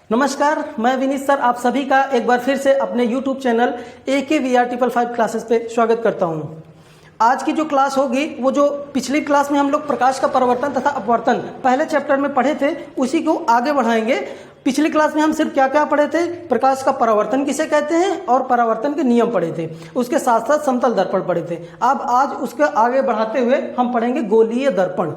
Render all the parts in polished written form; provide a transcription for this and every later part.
नमस्कार, मैं विनीत सर आप सभी का एक बार फिर से अपने YouTube चैनल AKVR 555 क्लासेस पे स्वागत करता हूं। आज की जो क्लास होगी वो जो पिछली क्लास में हम लोग प्रकाश का परावर्तन तथा अपवर्तन पहले चैप्टर में पढ़े थे उसी को आगे बढ़ाएंगे। पिछली क्लास में हम सिर्फ क्या क्या पढ़े थे, प्रकाश का परावर्तन किसे कहते हैं और परावर्तन के नियम पढ़े थे, उसके साथ साथ समतल दर्पण पढ़े थे। अब आज उसके आगे बढ़ाते हुए हम पढ़ेंगे गोलीय दर्पण।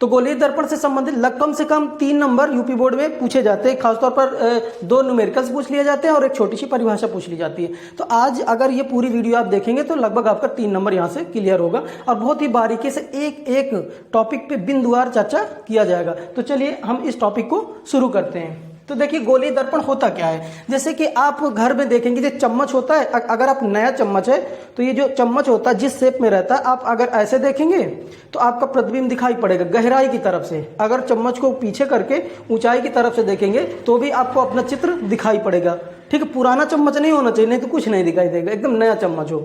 तो गोलीय दर्पण से संबंधित कम से कम 3 नंबर यूपी बोर्ड में पूछे जाते हैं। खासतौर पर 2 न्यूमेरिकल्स पूछ लिए जाते हैं और एक छोटी सी परिभाषा पूछ ली जाती है। तो आज अगर ये पूरी वीडियो आप देखेंगे तो लगभग आपका 3 नंबर यहाँ से क्लियर होगा और बहुत ही बारीकी से एक एक टॉपिक पे बिंदुवार चर्चा किया जाएगा। तो चलिए हम इस टॉपिक को शुरू करते हैं। तो देखिए गोलीय दर्पण होता क्या है। जैसे कि आप घर में देखेंगे जो चम्मच होता है, अगर आप नया चम्मच है तो ये जो चम्मच होता है जिस शेप में रहता है, आप अगर ऐसे देखेंगे तो आपका प्रतिबिंब दिखाई पड़ेगा गहराई की तरफ से। अगर चम्मच को पीछे करके ऊंचाई की तरफ से देखेंगे तो भी आपको अपना चित्र दिखाई पड़ेगा। ठीक है, पुराना चम्मच नहीं होना चाहिए, नहीं तो कुछ नहीं दिखाई देगा, एकदम नया चम्मच हो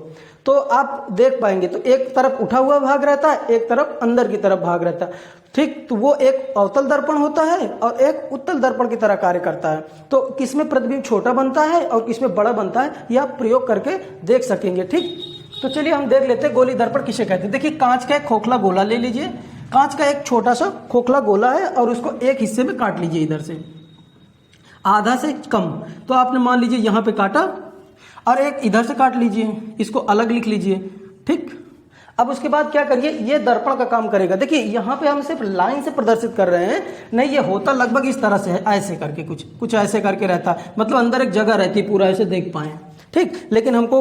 तो आप देख पाएंगे। तो एक तरफ उठा हुआ भाग रहता है, एक तरफ अंदर की तरफ भाग रहता है। ठीक, तो वो एक अवतल दर्पण होता है और एक उत्तल दर्पण की तरह कार्य करता है। तो किसमें प्रतिबिंब छोटा बनता है और किसमें बड़ा बनता है यह आप प्रयोग करके देख सकेंगे। ठीक, तो चलिए हम देख लेते हैं गोलीय दर्पण किसे कहते हैं। देखिए कांच का एक खोखला गोला ले लीजिए। कांच का एक छोटा सा खोखला गोला है और उसको एक हिस्से में काट लीजिए, इधर से आधा से कम। तो आपने मान लीजिए यहाँ पे काटा और एक इधर से काट लीजिए, इसको अलग लिख लीजिए। ठीक, अब उसके बाद क्या करिए, ये दर्पण का काम करेगा। देखिए यहाँ पे हम सिर्फ लाइन से प्रदर्शित कर रहे हैं, नहीं ये होता लगभग इस तरह से है, ऐसे करके कुछ ऐसे करके रहता है, मतलब अंदर एक जगह रहती है पूरा ऐसे देख पाए। ठीक, लेकिन हमको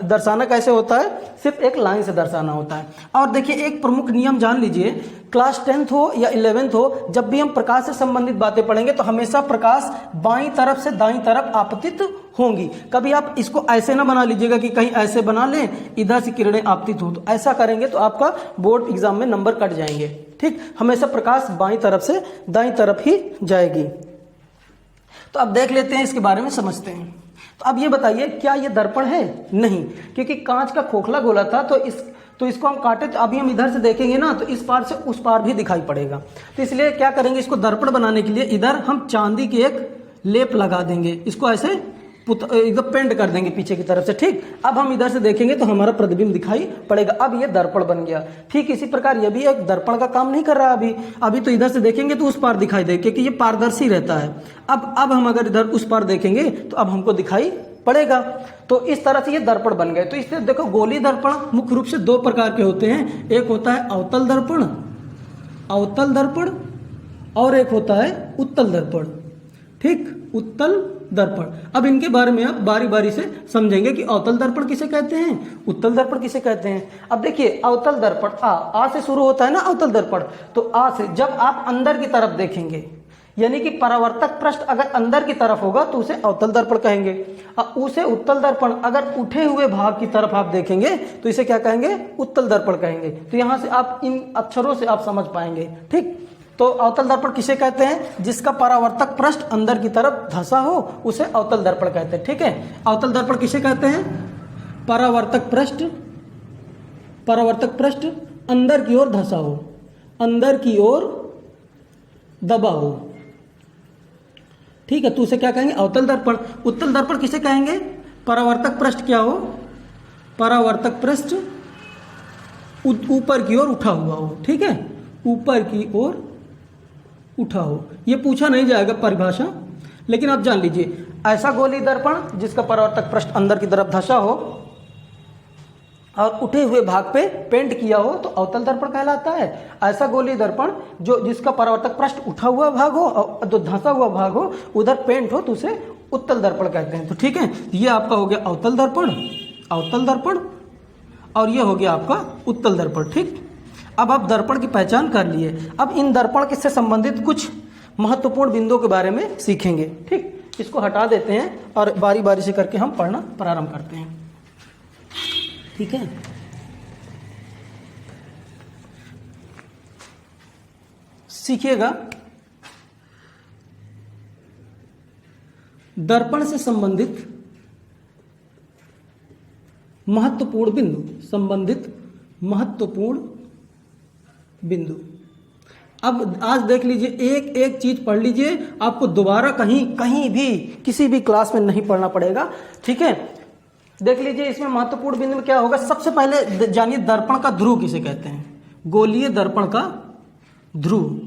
दर्शाना कैसे होता है, सिर्फ एक लाइन से दर्शाना होता है। और देखिए एक प्रमुख नियम जान लीजिए, क्लास 10th हो या 11th हो, जब भी हम प्रकाश से संबंधित बातें पढ़ेंगे तो हमेशा प्रकाश बाईं तरफ से दाईं तरफ आपतित होंगी। कभी आप इसको ऐसे ना बना लीजिएगा कि कहीं ऐसे बना लें इधर से किरणें आपतित हो, तो ऐसा करेंगे तो आपका बोर्ड एग्जाम में नंबर कट जाएंगे। ठीक, हमेशा प्रकाश बाईं तरफ से दाईं तरफ ही जाएगी। तो अब देख लेते हैं, इसके बारे में समझते हैं। तो अब ये बताइए क्या ये दर्पण है? नहीं, क्योंकि कांच का खोखला गोला था तो इसको हम काटे तो अभी हम इधर से देखेंगे ना तो इस पार से उस पार भी दिखाई पड़ेगा। तो इसलिए क्या करेंगे, इसको दर्पण बनाने के लिए इधर हम चांदी की एक लेप लगा देंगे, इसको ऐसे एकदम पेंट कर देंगे पीछे की तरफ से। ठीक, अब हम इधर से देखेंगे तो हमारा प्रतिबिंब दिखाई पड़ेगा। अब ये दर्पण बन गया। ठीक इसी प्रकार ये भी एक दर्पण का काम नहीं कर रहा अभी तो इधर से देखेंगे तो उस पार दिखाई देगा क्योंकि ये पारदर्शी रहता है। अब हम अगर इधर उस पार देखेंगे तो अब हमको दिखाई पड़ेगा। तो इस तरह से ये दर्पण बन गए। तो इससे देखो गोलीय दर्पण मुख्य रूप से 2 प्रकार के होते हैं, एक होता है अवतल दर्पण और एक होता है उत्तल दर्पण। ठीक, उत्तल दर्पण। अब इनके बारे में आप बारी बारी से समझेंगे कि अवतल दर्पण किसे कहते हैं, उत्तल दर्पण किसे कहते हैं। अब देखिए अवतल दर्पण आ से शुरू होता है ना अवतल दर्पण। तो आ से जब आप अंदर की तरफ देखेंगे, यानी कि परावर्तक पृष्ठ अगर अंदर की तरफ होगा तो उसे अवतल दर्पण कहेंगे। उसे उत्तल दर्पण अगर उठे हुए भाग की तरफ आप देखेंगे तो इसे क्या कहेंगे, उत्तल दर्पण कहेंगे। तो यहां से आप इन अक्षरों से आप समझ पाएंगे। ठीक, तो अवतल दर्पण किसे कहते हैं, जिसका परावर्तक पृष्ठ अंदर की तरफ धंसा हो उसे अवतल दर्पण कहते हैं। ठीक है, अवतल दर्पण किसे कहते हैं, परावर्तक पृष्ठ अंदर की ओर धंसा हो, अंदर की ओर दबा हो। ठीक है, तो उसे क्या कहेंगे, अवतल दर्पण। उत्तल दर्पण किसे कहेंगे, परावर्तक पृष्ठ क्या हो, परावर्तक पृष्ठ ऊपर की ओर उठा हुआ हो। ठीक है, ऊपर की ओर उठा हो। ये पूछा नहीं जाएगा परिभाषा, लेकिन आप जान लीजिए ऐसा गोलीय दर्पण जिसका परावर्तक पृष्ठ अंदर की तरफ धंसा हो और उठे हुए भाग पे पेंट किया हो तो अवतल दर्पण कहलाता है। ऐसा गोलीय दर्पण जो जिसका परावर्तक पृष्ठ उठा हुआ भाग हो और जो धंसा हुआ भाग हो उधर पेंट हो तो उसे उत्तल दर्पण कहते हैं। तो ठीक है, ये आपका हो गया अवतल दर्पण और ये हो गया आपका उत्तल दर्पण। ठीक, अब आप दर्पण की पहचान कर लिए। अब इन दर्पण से संबंधित कुछ महत्वपूर्ण बिंदुओं के बारे में सीखेंगे। ठीक, इसको हटा देते हैं और बारी बारी से करके हम पढ़ना प्रारंभ करते हैं। ठीक है, सीखिएगा। दर्पण से संबंधित महत्वपूर्ण बिंदु अब आज देख लीजिए, एक एक चीज पढ़ लीजिए, आपको दोबारा कहीं भी किसी भी क्लास में नहीं पढ़ना पड़ेगा। ठीक है, देख लीजिए इसमें महत्वपूर्ण बिंदु में क्या होगा। सबसे पहले जानिए दर्पण का ध्रुव किसे कहते हैं। गोलीय दर्पण का ध्रुव,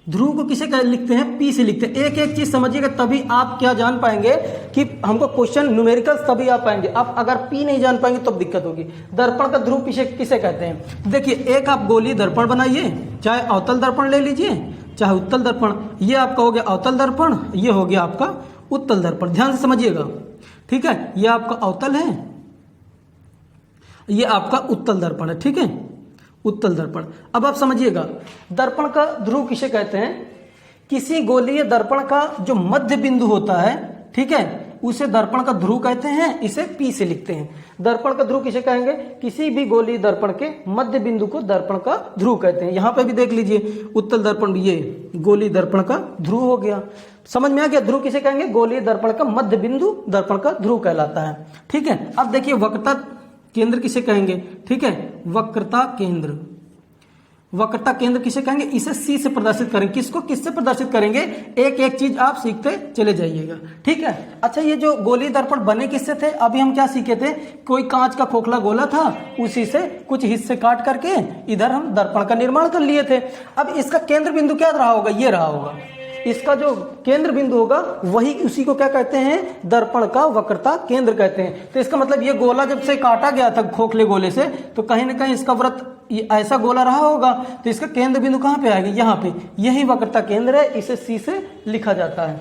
ध्रुव को किसे लिखते हैं, पी से लिखते हैं। एक एक चीज समझिएगा, तभी आप क्या जान पाएंगे कि हमको क्वेश्चन न्यूमेरिकल्स तभी आप पाएंगे। आप अगर पी नहीं जान पाएंगे तो दिक्कत होगी। दर्पण का ध्रुव किसे कहते हैं। देखिए, एक आप गोलीय दर्पण बनाइए, चाहे अवतल दर्पण ले लीजिए चाहे उत्तल दर्पण। ये आपका हो गया अवतल दर्पण, ये हो गया आपका उत्तल दर्पण। ध्यान से समझिएगा, ठीक है। ये आपका अवतल है, ये आपका उत्तल दर्पण है। ठीक है, उत्तल दर्पण। अब आप समझिएगा, दर्पण का ध्रुव किसे कहते हैं। किसी गोलीय दर्पण का जो मध्य बिंदु होता है, ठीक है, उसे दर्पण का ध्रुव कहते हैं। इसे पी से लिखते हैं। दर्पण का ध्रुव किसे कहेंगे, किसी भी गोलीय दर्पण के मध्य बिंदु को दर्पण का ध्रुव कहते हैं। यहां पे भी देख लीजिए, उत्तल दर्पण, ये गोलीय दर्पण का ध्रुव हो गया। समझ में आ गया, ध्रुव किसे कहेंगे, गोलीय दर्पण का मध्य बिंदु दर्पण का ध्रुव कहलाता है। ठीक है, अब देखिए वक्रता केंद्र किसे कहेंगे। ठीक है, वक्रता केंद्र, वक्रता केंद्र किसे कहेंगे, इसे सी से प्रदर्शित करेंगे। किसको किससे प्रदर्शित करेंगे, एक एक चीज आप सीखते चले जाइएगा। ठीक है, अच्छा, ये जो गोलीय दर्पण बने किससे थे, अभी हम क्या सीखे थे, कोई कांच का खोखला गोला था, उसी से कुछ हिस्से काट करके इधर हम दर्पण का निर्माण कर लिए थे। अब इसका केंद्र बिंदु क्या रहा होगा, ये रहा होगा। इसका जो केंद्र बिंदु होगा वही, उसी को क्या कहते हैं, दर्पण का वक्रता केंद्र कहते हैं। तो इसका मतलब ये गोला जब से काटा गया था खोखले गोले से, तो कहीं ना कहीं इसका वृत्त ऐसा गोला रहा होगा। तो इसका केंद्र बिंदु कहाँ पे आएगा, यहाँ पे। यही वक्रता केंद्र है, इसे सी से लिखा जाता है।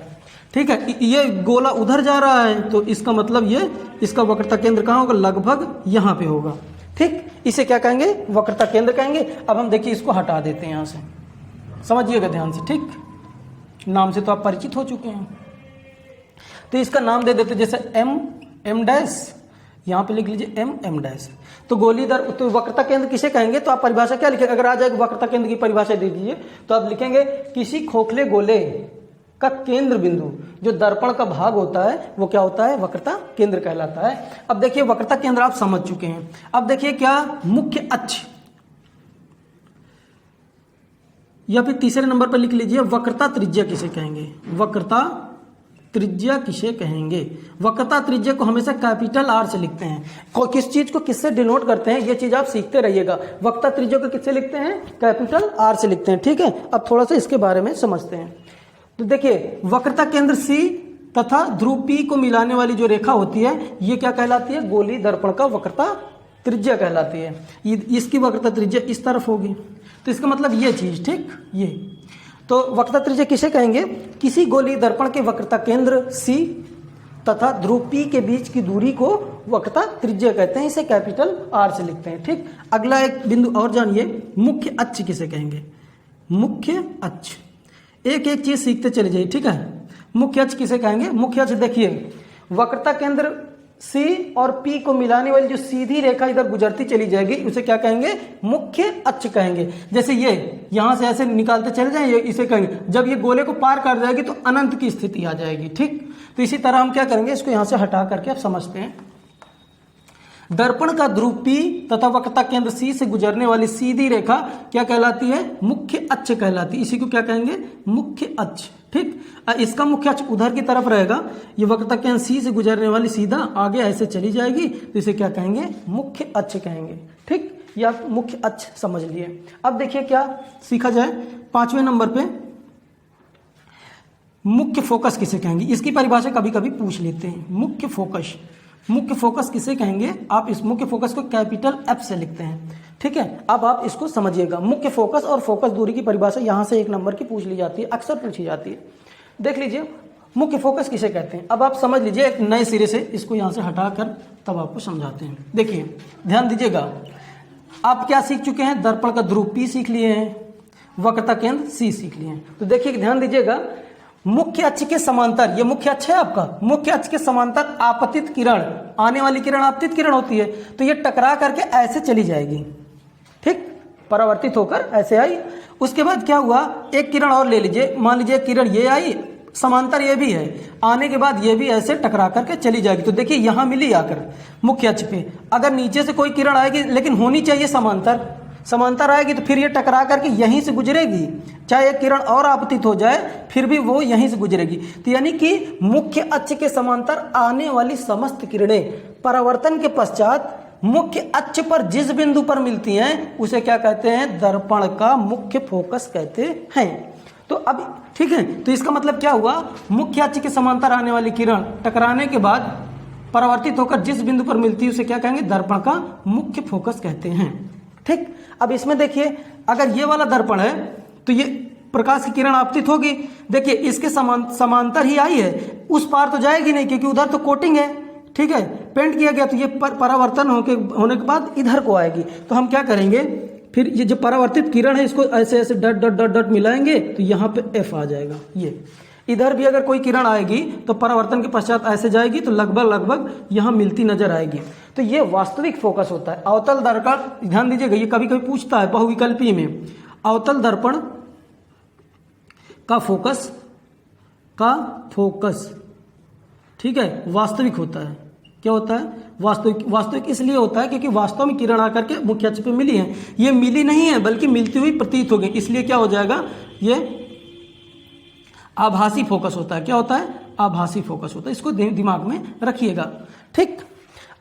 ठीक है, ये गोला उधर जा रहा है, तो इसका मतलब ये इसका वक्रता केंद्र कहाँ होगा, लगभग यहाँ पे होगा। ठीक, इसे क्या कहेंगे, वक्रता केंद्र कहेंगे। अब हम देखिए इसको हटा देते हैं यहाँ से, समझिएगा ध्यान से। ठीक, नाम से तो आप परिचित हो चुके हैं, तो इसका नाम दे देते, जैसे एम डैश, यहां पे लिख लीजिए एम डैश। तो गोलीय तो वक्रता केंद्र किसे कहेंगे, तो आप परिभाषा क्या लिखेंगे, अगर आ जाए वक्रता केंद्र की परिभाषा दे दीजिए, तो आप लिखेंगे किसी खोखले गोले का केंद्र बिंदु जो दर्पण का भाग होता है वो क्या होता है, वक्रता केंद्र कहलाता है। अब देखिए वक्रता केंद्र आप समझ चुके हैं। अब देखिए क्या, मुख्य अक्ष, या फिर तीसरे नंबर पर लिख लीजिए वक्रता त्रिज्या किसे कहेंगे, वक्रता त्रिज्या किसे कहेंगे। वक्रता त्रिज्या को हमेशा कैपिटल आर से लिखते हैं। किस चीज को किससे डिनोट करते हैं, ये चीज आप सीखते रहिएगा। वक्रता त्रिज्या को किससे लिखते हैं, कैपिटल आर से लिखते हैं। ठीक है, अब थोड़ा सा इसके बारे में समझते हैं। तो देखिए वक्रता केंद्र सी तथा ध्रुव पी को मिलाने वाली जो रेखा होती है, ये क्या कहलाती है, गोलीय दर्पण का वक्रता त्रिज्या कहलाती है। इसकी वक्रता त्रिज्या इस तरफ होगी, तो इसका मतलब ये चीज, ठीक, ये तो वक्रता त्रिज्या किसे कहेंगे, किसी गोलीय दर्पण के वक्रता केंद्र सी तथा ध्रुव पी के बीच की दूरी को वक्रता त्रिज्या कहते हैं। इसे कैपिटल आर से लिखते हैं। ठीक, अगला एक बिंदु और जानिए, मुख्य अक्ष किसे कहेंगे, मुख्य अक्ष। एक एक चीज सीखते चले जाइए। ठीक है, मुख्य अक्ष किसे कहेंगे, मुख्य अक्ष देखिए वक्रता केंद्र सी और पी को मिलाने वाली जो सीधी रेखा इधर गुजरती चली जाएगी, उसे क्या कहेंगे, मुख्य अक्ष कहेंगे। जैसे ये यहां से ऐसे निकालते चले जाएंगे, इसे कहेंगे। जब ये गोले को पार कर जाएगी तो अनंत की स्थिति आ जाएगी। ठीक, तो इसी तरह हम क्या करेंगे, इसको यहां से हटा करके आप समझते हैं। दर्पण का ध्रुव पी तथा वक्रता केंद्र सी से गुजरने वाली सीधी रेखा क्या कहलाती है, मुख्य अक्ष कहलाती है। इसी को क्या कहेंगे, मुख्य अक्ष। ठीक, इसका मुख्य अक्ष उधर की तरफ रहेगा, ये वक्रता केंद्र सी से गुजरने वाली सीधा आगे ऐसे चली जाएगी, तो इसे क्या कहेंगे, मुख्य अक्ष कहेंगे। ठीक, ये आप मुख्य अक्ष समझ लिए। अब देखिए क्या सीखा जाए, 5वें नंबर पे मुख्य फोकस किसे कहेंगे। इसकी परिभाषा कभी कभी पूछ लेते हैं। मुख्य फोकस, मुख्य फोकस किसे कहेंगे, आप इस मुख्य फोकस को कैपिटल एफ से लिखते हैं। ठीक है, अब आप इसको समझिएगा। मुख्य फोकस और फोकस दूरी की परिभाषा यहां से 1 नंबर की पूछ ली जाती है, अक्सर पूछी जाती है। देख लीजिए मुख्य फोकस किसे कहते हैं। अब आप समझ लीजिए एक नए सिरे से, इसको यहां से हटाकर तब आपको समझाते हैं। देखिए ध्यान दीजिएगा, आप क्या सीख चुके हैं, दर्पण का ध्रुव पी सीख लिए हैं, वक्रता केंद्र सी सीख लिए हैं। तो देखिए ध्यान दीजिएगा, मुख्य अक्ष के समांतर, ये मुख्य अक्ष है आपका, मुख्य अक्ष के समांतर आपतित किरण, आने वाली किरण आपतित किरण होती है, तो ये टकरा करके ऐसे चली जाएगी। ठीक, परावर्तित होकर ऐसे आई। उसके बाद क्या हुआ, एक किरण और ले लीजिए, मान लीजिए किरण ये आई, समांतर ये भी है, आने के बाद ये भी ऐसे टकरा करके चली जाएगी। तो देखिए यहां मिली आकर मुख्य अक्ष पे। अगर नीचे से कोई किरण आएगी, लेकिन होनी चाहिए समांतर, समांतर आएगी तो फिर ये टकरा करके यहीं से गुजरेगी, चाहे एक किरण और आपतित हो जाए फिर भी वो यहीं से गुजरेगी। तो यानी कि मुख्य अक्ष के समांतर आने वाली समस्त किरणें परावर्तन के पश्चात मुख्य अक्ष पर जिस बिंदु पर मिलती हैं उसे क्या कहते हैं, दर्पण का मुख्य फोकस कहते हैं। तो अब ठीक है, तो इसका मतलब क्या हुआ, मुख्य अक्ष के समांतर आने वाली किरण टकराने के बाद परावर्तित होकर जिस बिंदु पर मिलती है उसे क्या कहेंगे, दर्पण का मुख्य फोकस कहते हैं। ठीक, अब इसमें देखिए अगर ये वाला दर्पण है तो ये प्रकाश की किरण आपतित होगी, देखिए इसके समांतर ही आई है, उस पार तो जाएगी नहीं क्योंकि उधर तो कोटिंग है, ठीक है, पेंट किया गया, तो ये परावर्तन होने के बाद इधर को आएगी। तो हम क्या करेंगे, फिर ये जो परावर्तित किरण है इसको ऐसे ऐसे डट डट डट डट मिलाएंगे तो यहाँ पे एफ आ जाएगा। ये इधर भी अगर कोई किरण आएगी तो परावर्तन के पश्चात ऐसे जाएगी तो लगभग यहाँ मिलती नजर आएगी। तो ये वास्तविक फोकस होता है। अवतल दर्पण, ध्यान दीजिएगा, ये कभी कभी पूछता है बहुविकल्पी में, अवतल दर्पण का फोकस ठीक है वास्तविक होता है। क्या होता है, वास्तविक इसलिए होता है क्योंकि वास्तव में किरण आकर के मुख्य अक्ष पे मिली है, ये मिली नहीं है बल्कि मिलती हुई प्रतीत हो गई, इसलिए क्या हो जाएगा, ये आभासी फोकस होता है। क्या होता है, आभासी फोकस होता है, इसको दिमाग में रखिएगा। ठीक,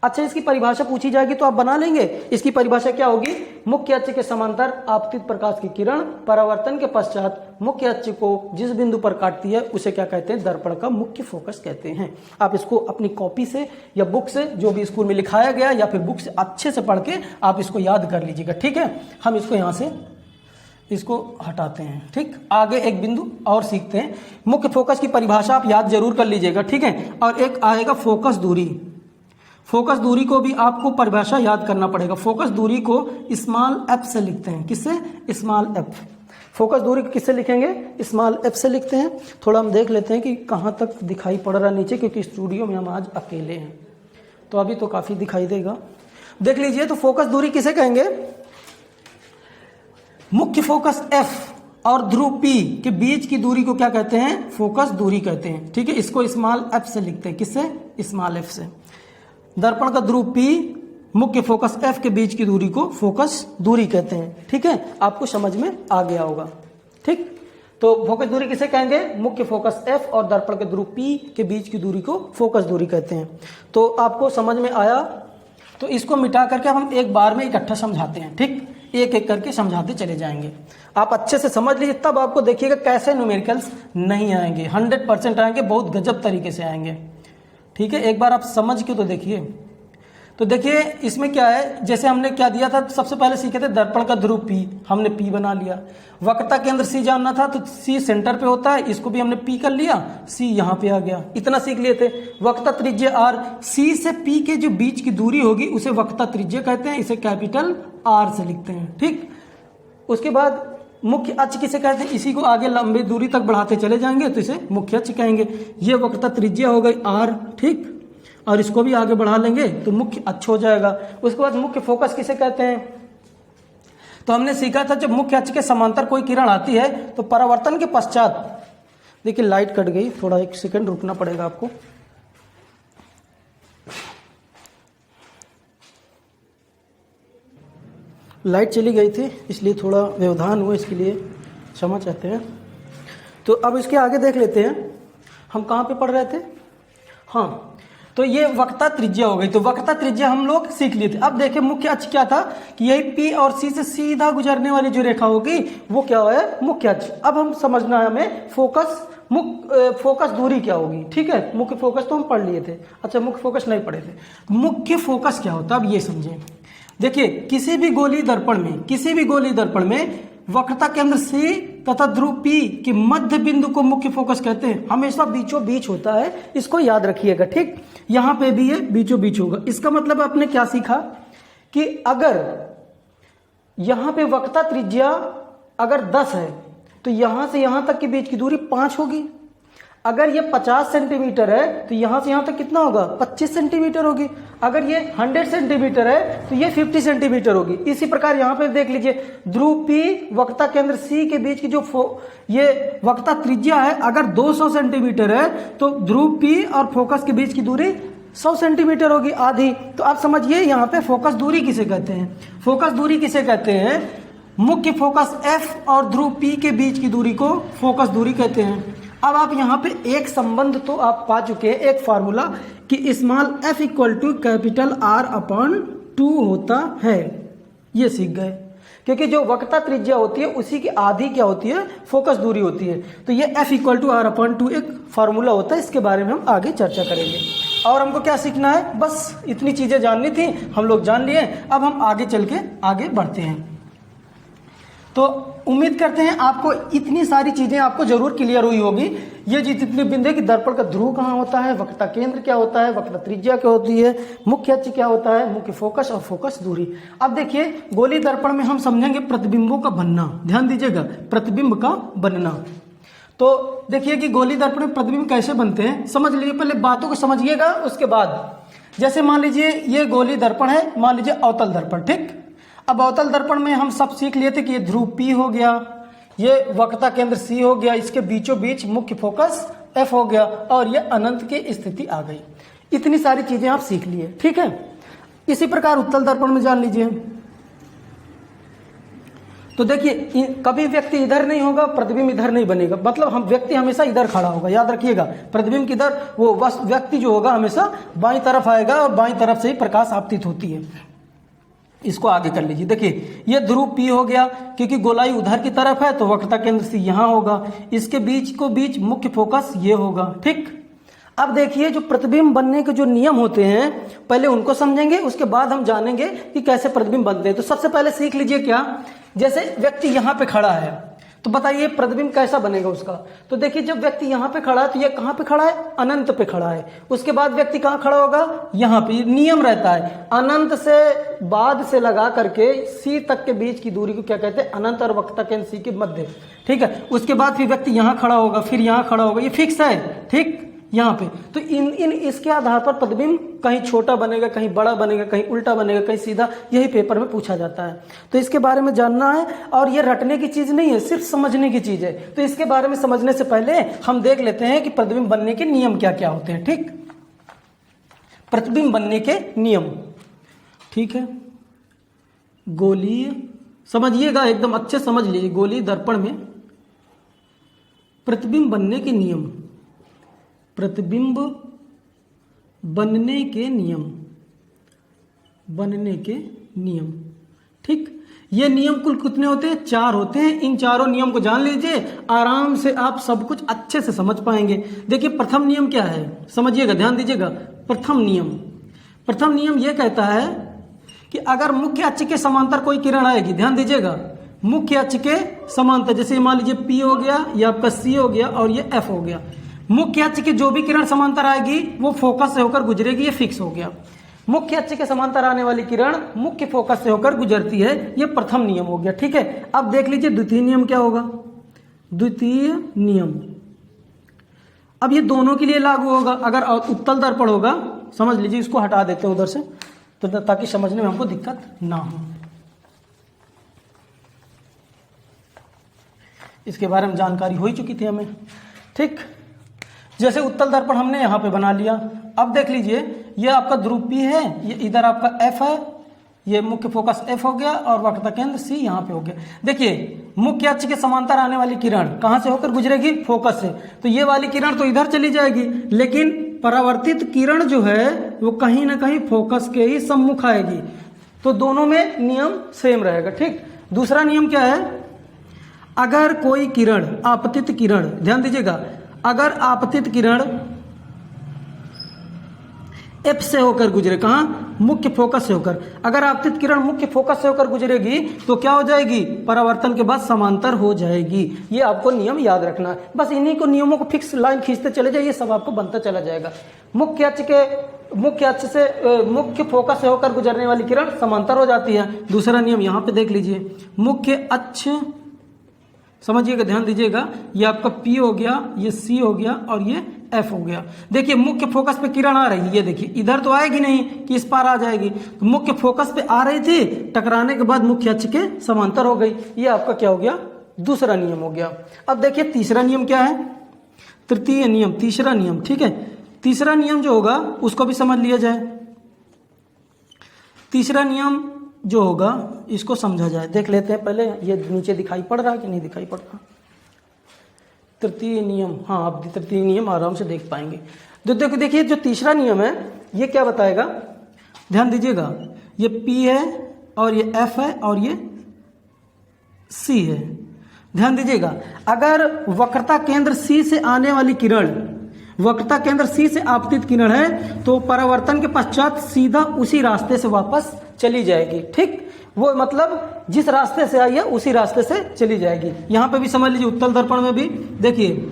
अच्छा इसकी परिभाषा पूछी जाएगी तो आप बना लेंगे। इसकी परिभाषा क्या होगी, मुख्य अक्ष के समांतर आपतित प्रकाश की किरण परावर्तन के पश्चात मुख्य अक्ष को जिस बिंदु पर काटती है उसे क्या कहते हैं, दर्पण का मुख्य फोकस कहते हैं। आप इसको अपनी कॉपी से या बुक से, जो भी स्कूल में लिखाया गया या फिर बुक से अच्छे से पढ़ के आप इसको याद कर लीजिएगा। ठीक है, हम इसको यहाँ से इसको हटाते हैं। ठीक, आगे एक बिंदु और सीखते हैं। मुख्य फोकस की परिभाषा आप याद जरूर कर लीजिएगा। ठीक है, और एक आएगा फोकस दूरी। फोकस दूरी को भी आपको परिभाषा याद करना पड़ेगा। फोकस दूरी को स्मॉल एफ से लिखते हैं। किससे, स्मॉल एफ। फोकस दूरी को किससे लिखेंगे, स्मॉल एफ से लिखते हैं। थोड़ा हम देख लेते हैं कि कहाँ तक दिखाई पड़ रहा है नीचे, क्योंकि स्टूडियो में हम आज अकेले हैं तो अभी तो काफी दिखाई देगा। देख लीजिए, तो फोकस दूरी किसे कहेंगे, मुख्य फोकस एफ और ध्रुव पी के बीच की दूरी को क्या कहते हैं, फोकस दूरी कहते हैं। ठीक है, इसको स्मॉल एफ से लिखते हैं। किससे, स्मॉल एफ से। दर्पण का ध्रुव पी मुख्य फोकस एफ के बीच की दूरी को फोकस दूरी कहते हैं। ठीक है, आपको समझ में आ गया होगा। ठीक, तो फोकस दूरी किसे कहेंगे, मुख्य फोकस एफ और दर्पण के ध्रुव पी के बीच की दूरी को फोकस दूरी कहते हैं। तो आपको समझ में आया, तो इसको मिटा करके हम एक बार में इकट्ठा समझाते हैं। ठीक, एक एक करके समझाते चले जाएंगे। आप अच्छे से समझ लीजिए, तब आपको देखिएगा कैसे न्यूमेरिकल्स नहीं आएंगे, 100% आएंगे, बहुत गजब तरीके से आएंगे। ठीक है, एक बार आप समझ के तो देखिए। तो देखिए इसमें क्या है, जैसे हमने क्या दिया था, सबसे पहले सीखे थे दर्पण का ध्रुव पी, हमने पी बना लिया। वक्रता केंद्र सी जानना था तो सी सेंटर पे होता है, इसको भी हमने पी कर लिया, सी यहाँ पे आ गया, इतना सीख लिए थे। वक्रता त्रिज्या आर, सी से पी के जो बीच की दूरी होगी उसे वक्रता त्रिज्या कहते हैं, इसे कैपिटल आर से लिखते हैं। ठीक, उसके बाद मुख्य अक्ष किसे कहते हैं, इसी को आगे लंबी दूरी तक बढ़ाते चले जाएंगे तो इसे मुख्य अक्ष कहेंगे। ये वक्रता त्रिज्या हो गई आर। ठीक, और इसको भी आगे बढ़ा लेंगे तो मुख्य अक्ष हो जाएगा। उसके बाद मुख्य फोकस किसे कहते हैं, तो हमने सीखा था जब मुख्य अक्ष के समांतर कोई किरण आती है तो परावर्तन के पश्चात, देखिए लाइट कट गई, थोड़ा एक सेकंड रुकना पड़ेगा आपको। लाइट चली गई थी इसलिए थोड़ा व्यवधान हुआ, इसके लिए क्षमा चाहते हैं। तो अब इसके आगे देख लेते हैं, हम कहाँ पे पढ़ रहे थे। हाँ, तो ये वक्रता त्रिज्या हो गई, तो वक्रता त्रिज्या हम लोग सीख लिए थे। अब देखिए मुख्य अक्ष क्या था कि यही पी और सी से सीधा गुजरने वाली जो रेखा होगी वो क्या है, मुख्य अक्ष। अब हम समझना है हमें फोकस दूरी क्या होगी। ठीक है, मुख्य फोकस तो हम पढ़ लिए थे, अच्छा मुख्य फोकस नहीं पढ़े थे। मुख्य फोकस क्या होता है, अब ये समझें। देखिए किसी भी गोलीय दर्पण में वक्रता केंद्र सी तथा ध्रुव पी के मध्य बिंदु को मुख्य फोकस कहते हैं। हमेशा बीचों बीच होता है, इसको याद रखिएगा। ठीक, यहां पे भी है, बीचों बीच होगा। इसका मतलब आपने क्या सीखा कि अगर यहां पे वक्रता त्रिज्या अगर 10 है तो यहां से यहां तक के बीच की दूरी 5 होगी। अगर ये 50 सेंटीमीटर है तो यहां से यहां तक कितना होगा, 25 सेंटीमीटर होगी। अगर ये 100 सेंटीमीटर है तो ये 50 सेंटीमीटर होगी। इसी प्रकार यहां पे देख लीजिए, ध्रुव पी वक्रता केंद्र सी के बीच की जो ये वक्रता त्रिज्या है, अगर 200 सेंटीमीटर है तो ध्रुव पी और फोकस के बीच की दूरी 100 सेंटीमीटर होगी, आधी। तो आप समझिए यहाँ पे फोकस दूरी किसे कहते हैं। फोकस दूरी किसे कहते हैं, मुख्य फोकस F और ध्रुव P के बीच की दूरी को फोकस दूरी कहते हैं। अब आप यहाँ पे एक संबंध तो आप पा चुके हैं, एक फार्मूला कि small f equal to capital R upon 2 होता है, ये सीख गए। क्योंकि जो वक्रता त्रिज्या होती है उसी की आधी क्या होती है, फोकस दूरी होती है। तो ये f equal to R upon 2 एक फार्मूला होता है, इसके बारे में हम आगे चर्चा करेंगे। और हमको क्या सीखना है, बस इतनी चीजें जाननी थी, हम लोग जान लिए। अब हम आगे चल के आगे बढ़ते हैं। तो उम्मीद करते हैं आपको इतनी सारी चीजें आपको जरूर क्लियर हुई होगी। ये जितनी बिंदु कि दर्पण का ध्रुव कहाँ होता है, वक्रता केंद्र क्या होता है, वक्रता त्रिज्या क्या होती है, मुख्य अक्ष क्या होता है, मुख्य फोकस और फोकस दूरी। अब देखिए गोली दर्पण में हम समझेंगे प्रतिबिंबों का बनना। ध्यान दीजिएगा, प्रतिबिंब का बनना। तो देखिए कि गोली दर्पण में प्रतिबिंब कैसे बनते हैं, समझ लीजिए। पहले बातों को समझिएगा, उसके बाद जैसे मान लीजिए ये गोली दर्पण है, मान लीजिए अवतल दर्पण, ठीक। अब अवतल दर्पण में हम सब सीख लिए थे कि ये ध्रुव P हो गया, ये वक्रता केंद्र C हो गया, इसके बीचों बीच मुख्य फोकस F हो गया, और ये अनंत की स्थिति आ गई। इतनी सारी चीजें आप सीख लिए, ठीक है। इसी प्रकार उत्तल दर्पण में जान लीजिए। तो देखिए कभी व्यक्ति इधर नहीं होगा, प्रतिबिंब इधर नहीं बनेगा, मतलब हम व्यक्ति हमेशा इधर खड़ा होगा, याद रखिएगा। प्रतिबिंब किधर, वो व्यक्ति जो होगा हमेशा बाईं तरफ आएगा और बाईं तरफ से ही प्रकाश आपतित होती है। इसको आगे कर लीजिए। देखिए ये ध्रुव P हो गया, क्योंकि गोलाई उधर की तरफ है तो वक्रता केंद्र से यहां होगा, इसके बीच को बीच मुख्य फोकस ये होगा, ठीक। अब देखिए जो प्रतिबिंब बनने के जो नियम होते हैं पहले उनको समझेंगे, उसके बाद हम जानेंगे कि कैसे प्रतिबिंब बनते हैं। तो सबसे पहले सीख लीजिए क्या, जैसे व्यक्ति यहाँ पे खड़ा है तो बताइए प्रतिबिंब कैसा बनेगा उसका। तो देखिए जब व्यक्ति यहाँ पे खड़ा है तो ये कहाँ पे खड़ा है, अनंत पे खड़ा है। उसके बाद व्यक्ति कहाँ खड़ा होगा, यहाँ पे। नियम रहता है अनंत से बाद से लगा करके C तक के बीच की दूरी को क्या कहते हैं, अनंत और वक्रता केंद्र C के मध्य, ठीक है। उसके बाद फिर व्यक्ति यहाँ खड़ा होगा, फिर यहाँ खड़ा होगा, ये फिक्स है, ठीक, यहाँ पे। तो इन इसके आधार पर प्रतिबिंब कहीं छोटा बनेगा, कहीं बड़ा बनेगा, कहीं उल्टा बनेगा, कहीं सीधा, यही पेपर में पूछा जाता है। तो इसके बारे में जानना है, और ये रटने की चीज नहीं है, सिर्फ समझने की चीज है। तो इसके बारे में समझने से पहले हम देख लेते हैं कि प्रतिबिंब बनने के नियम क्या क्या होते हैं, ठीक। प्रतिबिंब बनने के नियम, ठीक है। गोलीय, समझिएगा एकदम अच्छे समझ लीजिए। गोलीय दर्पण में प्रतिबिंब बनने के नियम, प्रतिबिंब बनने के नियम, बनने के नियम, ठीक। ये नियम कुल कितने होते हैं, 4 होते हैं। इन चारों नियम को जान लीजिए, आराम से आप सब कुछ अच्छे से समझ पाएंगे। देखिए प्रथम नियम क्या है, समझिएगा, ध्यान दीजिएगा। प्रथम नियम ये कहता है कि अगर मुख्य अक्ष के समांतर कोई किरण आएगी, ध्यान दीजिएगा, मुख्य अक्ष के समांतर, जैसे मान लीजिए P हो गया, ये आपका C हो गया और ये F हो गया। मुख्य अक्ष की जो भी किरण समांतर आएगी वो फोकस से होकर गुजरेगी, ये फिक्स हो गया। मुख्य अक्ष के समांतर आने वाली किरण मुख्य फोकस से होकर गुजरती है, ये प्रथम नियम हो गया, ठीक है। अब देख लीजिए द्वितीय नियम क्या होगा। द्वितीय नियम अब ये दोनों के लिए लागू होगा। अगर उत्तल दर्पण होगा, समझ लीजिए, इसको हटा देते हैं उधर से, तो ताकि समझने में हमको दिक्कत ना हो। इसके बारे में जानकारी हो ही चुकी थी हमें, ठीक। जैसे उत्तल दर्पण हमने यहाँ पे बना लिया। अब देख लीजिए ये आपका ध्रुव P है, ये इधर आपका F है, ये मुख्य फोकस F हो गया और वक्रता केंद्र C यहाँ पे हो गया। देखिए मुख्य अक्ष के समांतर आने वाली किरण कहाँ से होकर गुजरेगी, फोकस से। तो ये वाली किरण तो इधर चली जाएगी, लेकिन परावर्तित किरण जो है वो कहीं ना कहीं फोकस के ही सम्मुख आएगी। तो दोनों में नियम सेम रहेगा, ठीक। दूसरा नियम क्या है, अगर कोई किरण, आपतित किरण, ध्यान दीजिएगा, अगर आपतित किरण F से होकर गुजरे, कहाँ, मुख्य फोकस से होकर, अगर आपतित किरण मुख्य फोकस से होकर गुजरेगी तो क्या हो जाएगी, परावर्तन के बाद समांतर हो जाएगी। ये आपको नियम याद रखना है। बस इन्हीं को नियमों को फिक्स लाइन खींचते चले जाइए, सब आपको बनता चला जाएगा। मुख्य अक्ष से मुख्य फोकस से होकर गुजरने वाली किरण समांतर हो जाती है। दूसरा नियम यहाँ पे देख लीजिए, मुख्य अक्ष, समझिएगा, ध्यान दीजिएगा, ये आपका P हो गया, ये C हो गया और ये F हो गया। देखिए मुख्य फोकस पे किरण आ रही है, ये देखिए इधर तो आएगी नहीं कि इस पार आ जाएगी, तो मुख्य फोकस पे आ रही थी, टकराने के बाद मुख्य अक्ष के समांतर हो गई। ये आपका क्या हो गया, दूसरा नियम हो गया। अब देखिए तीसरा नियम क्या है, तृतीय नियम, तीसरा नियम, ठीक है। तीसरा नियम जो होगा उसको भी समझ लिया जाए। तीसरा नियम जो होगा इसको समझा जाए, देख लेते हैं पहले। ये नीचे दिखाई पड़ रहा है कि नहीं दिखाई पड़ रहा? तृतीय नियम, हाँ आप तृतीय नियम आराम से देख पाएंगे। तो देखिए जो तीसरा नियम है ये क्या बताएगा, ध्यान दीजिएगा। ये P है और ये F है और ये C है। ध्यान दीजिएगा, अगर वक्रता केंद्र C से आने वाली किरण, वक्रता केंद्र C से आपतित किरण है तो परावर्तन के पश्चात सीधा उसी रास्ते से वापस चली जाएगी। ठीक, वो मतलब जिस रास्ते से आई है उसी रास्ते से चली जाएगी। यहां पे भी समझ लीजिए, उत्तल दर्पण में भी देखिए,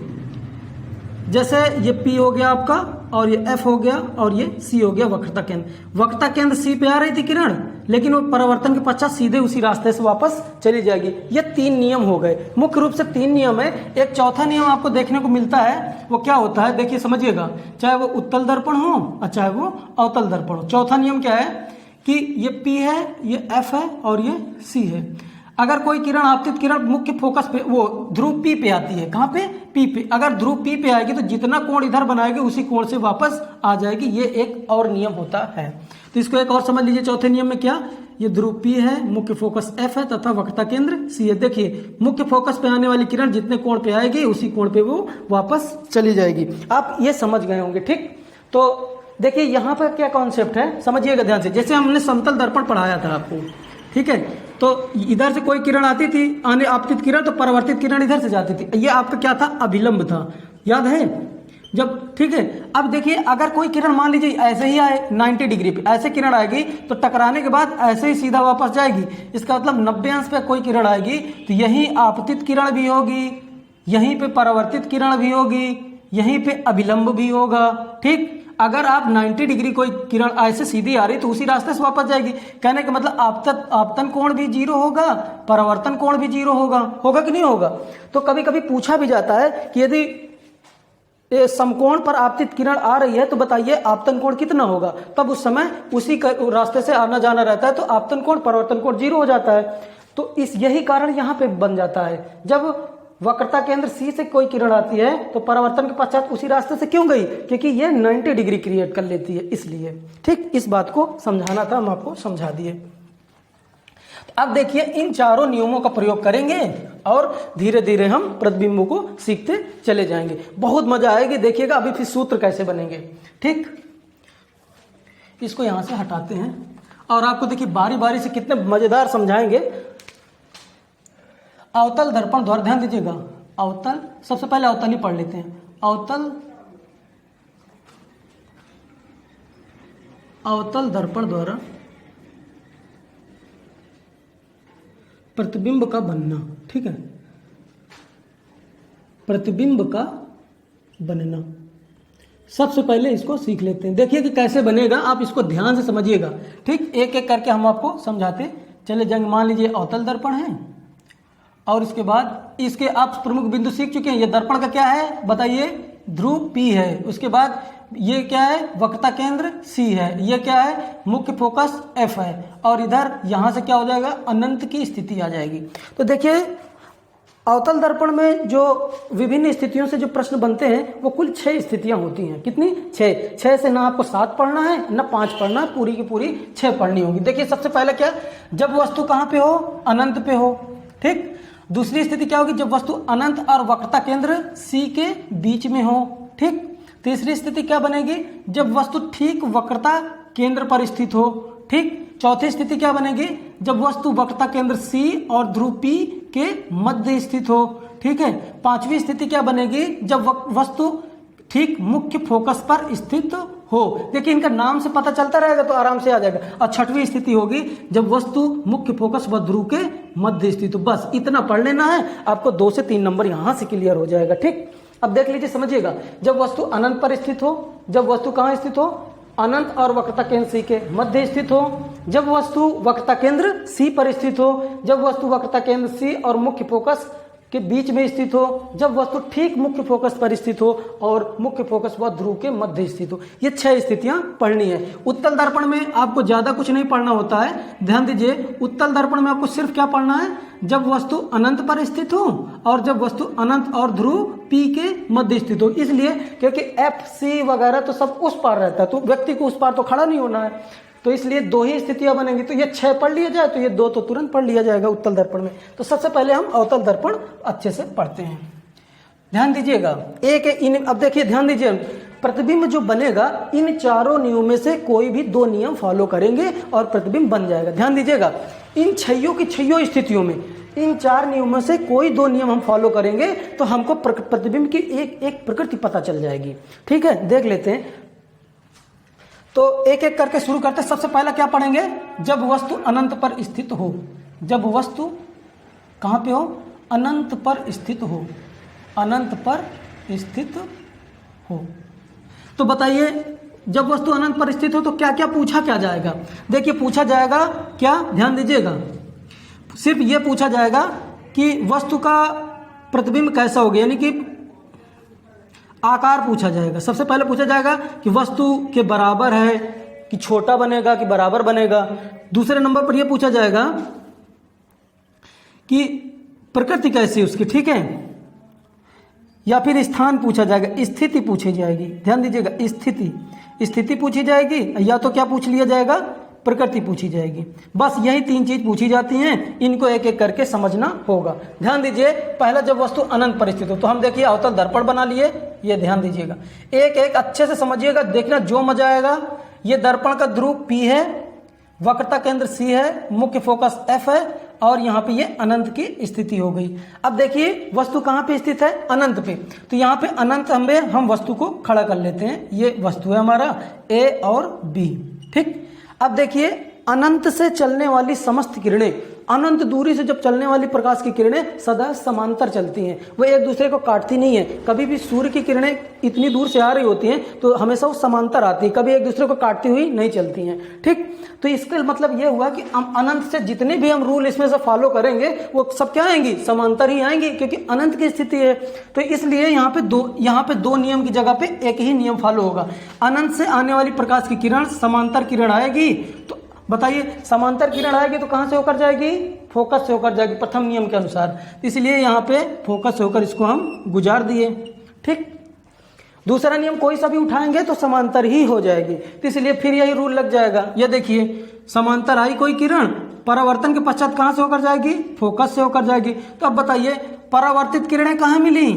जैसे ये P हो गया आपका और ये F हो गया और ये C हो गया वक्रता केंद्र। वक्रता केंद्र C पे आ रही थी किरण, लेकिन वो परावर्तन के पश्चात सीधे उसी रास्ते से वापस चली जाएगी। ये 3 नियम हो गए, मुख्य रूप से 3 नियम है। एक चौथा नियम आपको देखने को मिलता है, वो क्या होता है देखिए समझिएगा, चाहे वो उत्तल दर्पण हो और चाहे वो अवतल दर्पण हो। चौथा नियम क्या है कि ये P है, ये F है और ये C है। अगर कोई किरण, आपतित किरण मुख्य फोकस पे, वो ध्रुव P पे आती है, कहाँ पे? P पे। अगर ध्रुव P पे आएगी तो जितना कोण इधर बनाएगी उसी कोण से वापस आ जाएगी। ये एक और नियम होता है। तो इसको एक और समझ लीजिए, चौथे नियम में क्या, ये ध्रुव P है, मुख्य फोकस F है तथा वक्रता केंद्र C है। देखिए मुख्य फोकस पे आने वाली किरण जितने कोण पे आएगी उसी कोण पे वो वापस चली जाएगी। आप ये समझ गए होंगे। ठीक, तो देखिए यहाँ पर क्या कॉन्सेप्ट है समझिएगा ध्यान से। जैसे हमने समतल दर्पण पढ़ाया था आपको, ठीक है, तो इधर से कोई किरण आती थी, आने आपतित किरण, तो परावर्तित किरण इधर से जाती थी। ये आपका क्या था, अभिलंब था, याद है जब? ठीक है, अब देखिए अगर कोई किरण मान लीजिए ऐसे ही आए 90 डिग्री पे, ऐसे किरण आएगी तो टकराने के बाद ऐसे ही सीधा वापस जाएगी। इसका मतलब 90 अंश पे कोई किरण आएगी तो यहीं आपतित किरण भी होगी, यहीं पे परावर्तित किरण भी होगी, यहीं पे अभिलंब भी होगा। ठीक, अगर आप 90 डिग्री कोई किरण ऐसे सीधी आ रही तो उसी रास्ते से वापस जाएगी। कहने का मतलब आपतन कोण भी 0 होगा, परावर्तन कोण भी 0 होगा। होगा कि नहीं होगा? तो कभी कभी पूछा भी जाता है कि यदि समकोण पर आपतित किरण आ रही है तो बताइए आपतन कोण कितना होगा। तब उस समय उसी रास्ते से आना जाना रहता है तो आपतन कोण परावर्तन कोण 0 हो जाता है। तो यही कारण यहाँ पे बन जाता है, जब वक्रता केंद्र C से कोई किरण आती है तो परावर्तन के पश्चात उसी रास्ते से क्यों गई, क्योंकि ये 90 डिग्री क्रिएट कर लेती है, इसलिए। ठीक, इस बात को समझाना था, हम आपको समझा दिए। अब देखिए इन चारों नियमों का प्रयोग करेंगे और धीरे धीरे हम प्रतिबिंबों को सीखते चले जाएंगे। बहुत मजा आएगी, देखिएगा अभी फिर सूत्र कैसे बनेंगे। ठीक, इसको यहां से हटाते हैं और आपको देखिए बारी बारी से कितने मजेदार समझाएंगे। अवतल दर्पण द्वारा, ध्यान दीजिएगा, अवतल, सबसे पहले अवतल ही पढ़ लेते हैं। अवतल दर्पण द्वारा प्रतिबिंब का बनना। ठीक है, प्रतिबिंब का बनना, सबसे पहले इसको सीख लेते हैं। देखिए कि कैसे बनेगा, आप इसको ध्यान से समझिएगा। ठीक, एक एक करके हम आपको समझाते चले जाएंगे। मान लीजिए अवतल दर्पण है और इसके बाद इसके आप प्रमुख बिंदु सीख चुके हैं। ये दर्पण का क्या है बताइए, ध्रुव P है। उसके बाद ये क्या है, वक्रता केंद्र C है। ये क्या है, मुख्य फोकस F है। और इधर यहां से क्या हो जाएगा, अनंत की स्थिति आ जाएगी। तो देखिए अवतल दर्पण में जो विभिन्न स्थितियों से जो प्रश्न बनते हैं वो कुल 6 स्थितियां होती हैं। कितनी? 6 से ना आपको 7 पढ़ना है ना 5 पढ़ना है, पूरी की पूरी 6 पढ़नी होगी। देखिए सबसे पहले क्या, जब वस्तु कहां पे हो, अनंत पे हो। ठीक, दूसरी स्थिति क्या होगी, जब वस्तु अनंत और वक्रता केंद्र C के बीच में हो। ठीक, तीसरी स्थिति क्या बनेगी, जब वस्तु ठीक वक्रता केंद्र पर स्थित हो। ठीक, चौथी स्थिति क्या बनेगी, जब वस्तु वक्रता केंद्र C और ध्रुव P के मध्य स्थित हो। ठीक है, पांचवी स्थिति क्या बनेगी, जब वस्तु ठीक मुख्य फोकस पर स्थित हो। देखिए इनका नाम से पता चलता रहेगा तो आराम से आ जाएगा। और छठवीं स्थिति होगी जब वस्तु मुख्य फोकस व ध्रुव के मध्य स्थित हो। बस इतना पढ़ लेना है, आपको 2 से 3 नंबर यहां से क्लियर हो जाएगा। ठीक, अब देख लीजिए समझिएगा, जब वस्तु अनंत पर स्थित हो, जब वस्तु कहां स्थित हो, अनंत और वक्रता केंद्र C के मध्य स्थित हो, जब वस्तु वक्रता केंद्र C पर स्थित हो, जब वस्तु वक्रता केंद्र C और मुख्य फोकस के बीच में स्थित हो, जब वस्तु ठीक मुख्य फोकस पर स्थित हो और मुख्य फोकस व ध्रुव के मध्य स्थित हो। ये 6 स्थितियां पढ़नी है। उत्तल दर्पण में आपको ज्यादा कुछ नहीं पढ़ना होता है। ध्यान दीजिए, उत्तल दर्पण में आपको सिर्फ क्या पढ़ना है, जब वस्तु अनंत पर स्थित हो और जब वस्तु अनंत और ध्रुव P के मध्य स्थित हो। इसलिए क्योंकि F, C वगैरह तो सब उस पार रहता है, तो व्यक्ति को उस पार तो खड़ा नहीं होना है, तो इसलिए 2 ही स्थितियां बनेंगी। तो ये 6 पढ़ लिया जाए तो ये 2 तो तुरंत पढ़ लिया जाएगा उत्तल दर्पण में। तो सबसे पहले हम अवतल दर्पण अच्छे से पढ़ते हैं। ध्यान दीजिएगा, अब देखिए ध्यान दीजिए, प्रतिबिंब जो बनेगा इन चारों नियमों में से कोई भी 2 नियम फॉलो करेंगे और प्रतिबिंब बन जाएगा। ध्यान दीजिएगा, इन 6 स्थितियों में इन 4 नियमों से कोई 2 नियम हम फॉलो करेंगे तो हमको प्रतिबिंब की एक प्रकृति पता चल जाएगी। ठीक है, देख लेते हैं। तो एक एक करके शुरू करते हैं। सबसे पहला क्या पढ़ेंगे, जब वस्तु अनंत पर स्थित हो। जब वस्तु कहां पे हो, अनंत पर स्थित हो, अनंत पर स्थित हो। तो बताइए, जब वस्तु अनंत पर स्थित हो तो क्या क्या पूछा क्या जाएगा। देखिए पूछा जाएगा क्या, ध्यान दीजिएगा, सिर्फ ये पूछा जाएगा कि वस्तु का प्रतिबिंब कैसा होगा, यानी कि आकार पूछा जाएगा। सबसे पहले पूछा जाएगा कि वस्तु के बराबर है कि छोटा बनेगा कि बराबर बनेगा। दूसरे नंबर पर यह पूछा जाएगा कि प्रकृति कैसी है उसकी, ठीक है, या फिर स्थान पूछा जाएगा, स्थिति पूछी जाएगी। ध्यान दीजिएगा, स्थिति पूछी जाएगी, या तो क्या पूछ लिया जाएगा, प्रकृति पूछी जाएगी। बस यही 3 चीज पूछी जाती हैं, इनको एक एक करके समझना होगा। ध्यान दीजिए, पहला जब वस्तु अनंत पर स्थित हो तो हम देखिए अवतल दर्पण बना लिए। ये ध्यान दीजिएगा, एक एक अच्छे से समझिएगा, देखना जो मजा आएगा। ये दर्पण का ध्रुव P है, वक्रता केंद्र C है, मुख्य फोकस F है और यहाँ पे ये अनंत की स्थिति हो गई। अब देखिए वस्तु कहाँ पे स्थित है, अनंत पे। तो यहाँ पे अनंत में हम वस्तु को खड़ा कर लेते हैं। ये वस्तु है हमारा A और B, ठीक। अब देखिए, अनंत से चलने वाली समस्त किरणें, अनंत दूरी से जब चलने वाली प्रकाश की किरणें सदा समांतर चलती हैं, वो एक दूसरे को काटती नहीं है। कभी भी सूर्य की किरणें इतनी दूर से आ रही होती हैं तो हमेशा वो समांतर आती है, कभी एक दूसरे को काटती हुई नहीं चलती हैं, ठीक। तो इसका मतलब ये हुआ कि अनंत से जितने भी हम रूल इसमें से फॉलो करेंगे वो सब क्या आएंगी, समांतर ही आएंगी, क्योंकि अनंत की स्थिति है। तो इसलिए यहाँ पे दो नियम की जगह पे एक ही नियम फॉलो होगा। अनंत से आने वाली प्रकाश की किरण समांतर किरण आएगी, तो बताइए समांतर किरण आएगी तो कहां से होकर जाएगी, फोकस से होकर जाएगी, प्रथम नियम के अनुसार। इसलिए यहाँ पे फोकस से होकर इसको हम गुजार दिए, ठीक। दूसरा नियम कोई सा भी उठाएंगे तो समांतर ही हो जाएगी, तो इसलिए फिर यही रूल लग जाएगा। ये देखिए, समांतर आई कोई किरण, परावर्तन के पश्चात कहां से होकर जाएगी, फोकस से होकर जाएगी। तो अब बताइए परावर्तित किरणें कहां मिली,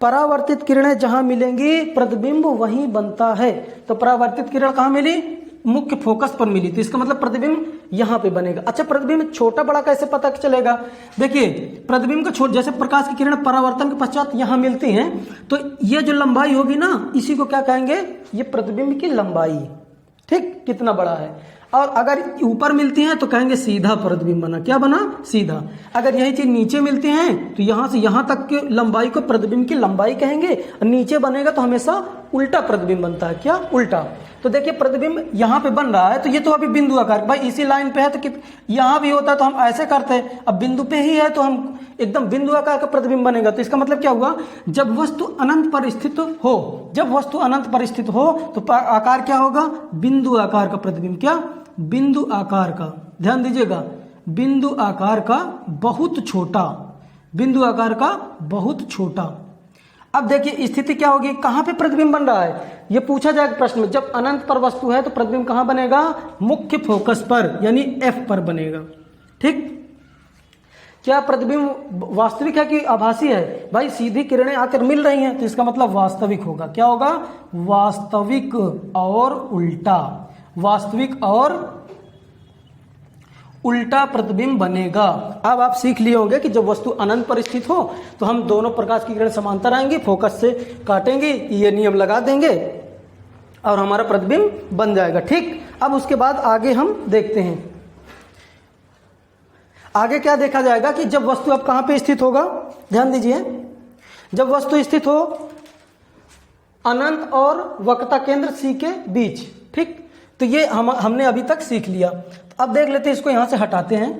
परावर्तित किरणें जहां मिलेंगी प्रतिबिंब वहीं बनता है। तो परावर्तित किरण कहां मिली, मुख्य फोकस पर मिली, तो इसका मतलब प्रतिबिंब यहां पे बनेगा। अच्छा, प्रतिबिंब छोटा बड़ा कैसे पता चलेगा, देखिए प्रतिबिंब का जैसे प्रकाश की किरण परावर्तन के पश्चात यहां मिलती हैं, तो ये जो लंबाई होगी ना, इसी को क्या कहेंगे, ये प्रतिबिंब की लंबाई, ठीक, कितना बड़ा है। और अगर ऊपर मिलती हैं तो कहेंगे सीधा प्रतिबिंब बना, क्या बना, सीधा। अगर यही चीज नीचे मिलती हैं तो यहां से यहां तक की लंबाई को प्रतिबिंब की लंबाई कहेंगे, और नीचे बनेगा तो हमेशा उल्टा प्रतिबिंब बनता है, क्या, उल्टा। तो देखिए प्रतिबिंब यहां पे बन रहा है, तो ये तो अभी बिंदु आकार, भाई इसी लाइन पे है तो यहां भी होता है तो हम ऐसे करते हैं, अब बिंदु पे ही है तो हम एकदम बिंदु आकार का प्रतिबिंब बनेगा। तो इसका मतलब क्या हुआ, जब वस्तु अनंत पर स्थित हो, जब वस्तु अनंत पर स्थित हो तो आकार क्या होगा, बिंदु आकार का प्रतिबिंब, क्या, बिंदु आकार का। ध्यान दीजिएगा, बिंदु आकार का बहुत छोटा, बिंदु आकार का बहुत छोटा। अब देखिए स्थिति क्या होगी, कहां पे प्रतिबिंब बन रहा है, ये पूछा जाएगा प्रश्न में। जब अनंत पर वस्तु है तो प्रतिबिंब कहां बनेगा, मुख्य फोकस पर, यानी F पर बनेगा, ठीक। क्या प्रतिबिंब वास्तविक है कि आभासी है, भाई सीधी किरणें आकर मिल रही हैं तो इसका मतलब वास्तविक होगा, क्या होगा, वास्तविक और उल्टा, वास्तविक और उल्टा प्रतिबिंब बनेगा। अब आप सीख लिए होंगे कि जब वस्तु अनंत पर स्थित हो तो हम दोनों प्रकाश की किरण समांतर आएंगी, फोकस से काटेंगे, ये नियम लगा देंगे और हमारा प्रतिबिंब बन जाएगा, ठीक। अब उसके बाद आगे हम देखते हैं, आगे क्या देखा जाएगा कि जब वस्तु अब कहां पे स्थित होगा, ध्यान दीजिए, जब वस्तु स्थित हो अनंत और वक्रता केंद्र C के बीच, ठीक। तो ये हमने अभी तक सीख लिया। अब देख लेते हैं, इसको यहां से हटाते हैं।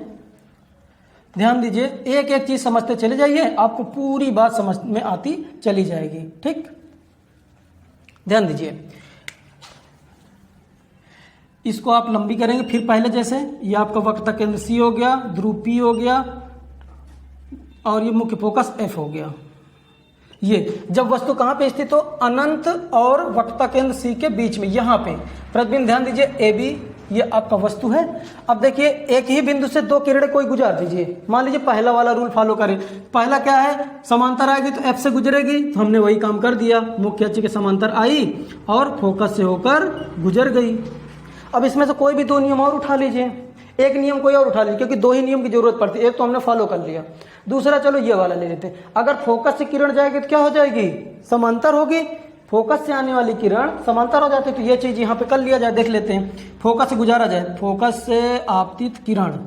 ध्यान दीजिए, एक एक चीज समझते चले जाइए, आपको पूरी बात समझ में आती चली जाएगी। ठीक, ध्यान दीजिए, इसको आप लंबी करेंगे फिर पहले जैसे, ये आपका वक्रता केंद्र सी हो गया, ध्रुव पी हो गया, और ये मुख्य फोकस एफ हो गया। ये जब वस्तु कहां पे स्थित हो, अनंत और वक्रता केंद्र सी के बीच में, यहां पे प्रतिबिंब, ध्यान दीजिए ए बी, ये आपका वस्तु है। अब देखिए एक ही बिंदु से दो किरणें कोई गुजार दीजिए, मान लीजिए पहला वाला रूल फॉलो करें। पहला क्या है, समांतर आएगी तो एफ से गुजरेगी, तो हमने वही काम कर दिया, मुख्य अक्ष के समांतर आई और फोकस से होकर गुजर गई। अब इसमें से कोई भी दो नियम और उठा लीजिए, एक नियम कोई और उठा लीजिए, क्योंकि दो ही नियम की जरूरत पड़ती है, एक तो हमने फॉलो कर लिया, दूसरा चलो ये वाला ले लेते हैं। अगर फोकस से किरण जाएगी तो क्या हो जाएगी, समांतर होगी, फोकस से आने वाली किरण समांतर हो जाती है। तो ये चीज यहाँ पे कर लिया जाए, देख लेते हैं, फोकस से गुजारा जाए, फोकस से आपतित किरण,